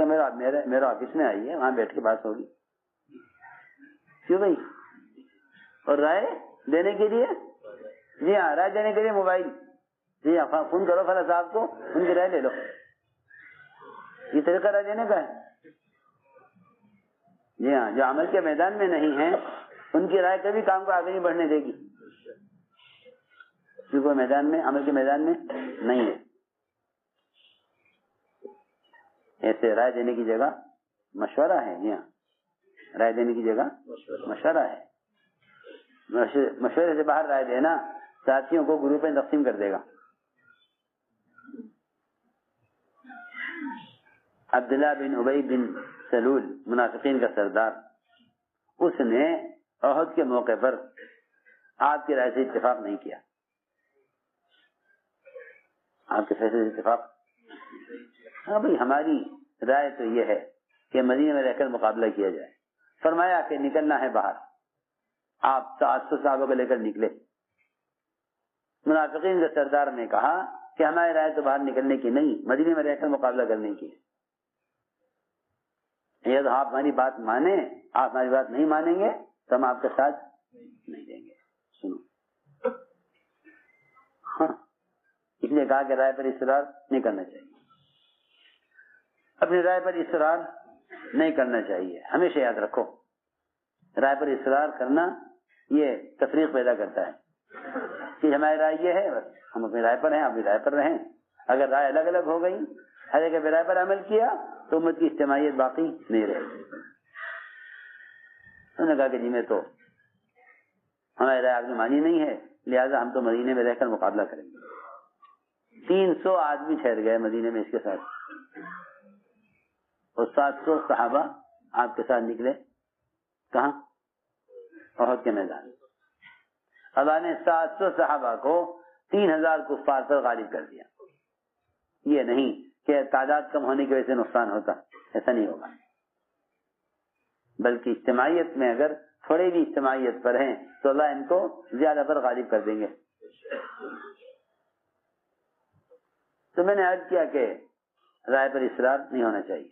میرا آفس میں آئیے، وہاں بیٹھ کے بات ہوگی. کیوں بھائی؟ اور رائے دینے کے لیے، جی ہاں رائے دینے کے لیے موبائل، جی ہاں فون کرو فلاں صاحب کو، ان کی رائے لے لو. یہ طریقہ رائے دینے کا ہے. جی ہاں، جو عمل کے میدان میں نہیں ہیں ان کی رائے کبھی کام کو آگے نہیں بڑھنے دے گی، کیونکہ میدان میں، عمل کے میدان میں نہیں ہے. ایسے رائے دینے کی جگہ مشورہ ہے. جی ہاں، رائے دینے کی جگہ مشورہ ہے. مشورے سے باہر رائے دینا ساتھیوں کو گروپ میں تقسیم کر دے گا. عبداللہ بن ابی بن سلول منافقین کا سردار، اس نے احد کے موقع پر آپ کی رائے سے اتفاق نہیں کیا. آپ کے فیصلے سے اتفاق، ہاں بھائی ہماری رائے تو یہ ہے کہ مدینے میں رہ کر مقابلہ کیا جائے. فرمایا کہ نکلنا ہے باہر. آپ 700 صحابہ کو لے کر نکلے. منافقین کے سردار نے کہا کہ ہماری رائے تو باہر نکلنے کی نہیں، مدینے میں رہ کر مقابلہ کرنے کی. یہ تو آپ ہماری بات مانیں، آپ ہماری بات نہیں مانیں گے تو ہم آپ کے ساتھ نہیں دیں گے. سنو، ہاں اس نے کہا کہ رائے پر اصرار نہیں کرنا چاہیے، اپنی رائے پر اصرار نہیں کرنا چاہیے. ہمیشہ یاد رکھو، رائے پر اصرار کرنا یہ تفریق پیدا کرتا ہے کہ ہماری رائے یہ ہے، بس ہم اپنی رائے پر ہیں، اپنی رائے پر رہیں. اگر رائے الگ الگ ہو گئی، ہر ایک اپنی رائے پر عمل کیا تو امت کی اجتماعیت باقی نہیں رہے. انہوں نے کہا کہ جی میں تو، ہماری رائے آپ نے مانی نہیں ہے، لہٰذا ہم تو مدینے میں رہ کر مقابلہ کریں گے. 300 آدمی ٹھہر گئے مدینے میں اس کے ساتھ، اور 700 صحابہ آپ کے ساتھ نکلے. کہاں؟ احد کے میدان. اللہ نے 700 صحابہ کو 3000 کفار پر غالب کر دیا. یہ نہیں کہ تعداد کم ہونے کی وجہ سے نقصان ہوتا، ایسا نہیں ہوگا. بلکہ اجتماعیت میں اگر تھوڑے بھی اجتماعیت پر ہیں تو اللہ ان کو زیادہ پر غالب کر دیں گے. تو میں نے عرض کیا کہ رائے پر اصرار نہیں ہونا چاہیے.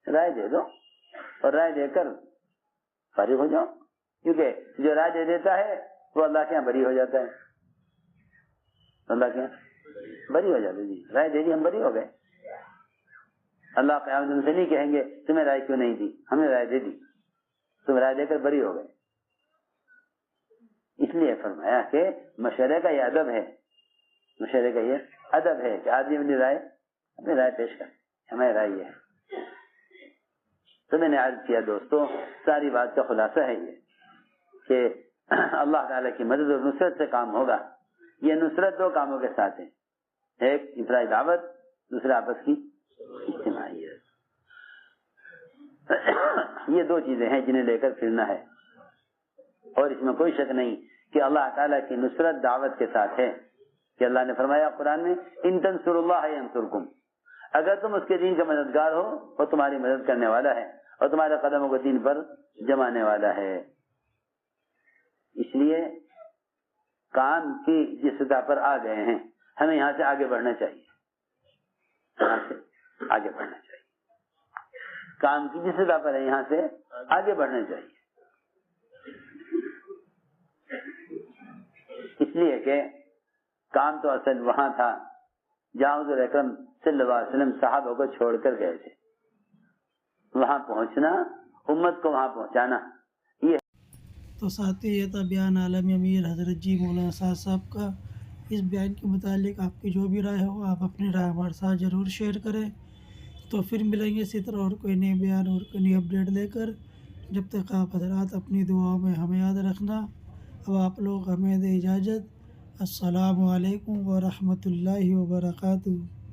رائے دے دو اور رائے دے کر فارغ ہو جاؤ، کیونکہ جو رائے دے دیتا ہے وہ اللہ کے یہاں بری ہو جاتا ہے. اللہ کے یہاں بری ہو جاتا ہے. جی رائے دے دی، ہم بری ہو گئے. اللہ قیامت میں سے نہیں کہیں گے تمہیں رائے کیوں نہیں دی، ہم نے رائے دے دی، تم رائے دے کر بری ہو گئے. اس لیے فرمایا کہ مشورے کا یہ ادب ہے، مشورے کا یہ ادب ہے کہ آدمی اپنی رائے پیش کرے، ہماری رائے یہ ہے. تو میں نے عرض کیا دوستو، ساری بات کا خلاصہ ہے یہ کہ اللہ تعالیٰ کی مدد اور نصرت سے کام ہوگا. یہ نصرت 2 کاموں کے ساتھ ہے، ایک انفرادی دعوت، دوسرا آپس کی اجتماعیت. یہ 2 چیزیں ہیں جنہیں لے کر پھرنا ہے، اور اس میں کوئی شک نہیں کہ اللہ تعالیٰ کی نصرت دعوت کے ساتھ ہے. کہ اللہ نے فرمایا قرآن میں ان تنصروا اللہ ینصرکم، اگر تم اس کے دین کا مددگار ہو وہ تمہاری مدد کرنے والا ہے اور تمہارے قدموں کو دین پر جمانے والا ہے. اس لیے کام کی جس سطح پر آ گئے ہیں ہمیں یہاں سے آگے بڑھنا چاہیے، یہاں سے آگے بڑھنا چاہیے. کام کی جس سطح پر ہے یہاں سے آگے بڑھنا چاہیے. اس لیے کہ کام تو اصل وہاں تھا جہاں حضور اکرم صلی اللہ علیہ وسلم صحابہ کو چھوڑ کر گئے تھے. وہاں پہنچنا، امت کو وہاں پہنچانا. یہ تو ساتھی یہ تھا بیان عالمی امیر حضرت جی مولانا سعد صاحب کا. اس بیان کے متعلق آپ کی جو بھی رائے ہو آپ اپنی رائے ہمارے ساتھ ضرور شیئر کریں. تو پھر ملیں گے اسی طرح اور کوئی نئے بیان اور کوئی نئی اپڈیٹ لے کر. جب تک آپ حضرات اپنی دعاؤں میں ہمیں یاد رکھنا. اب آپ لوگ ہمیں دیں اجازت. السلام علیکم ورحمۃ اللہ وبرکاتہ.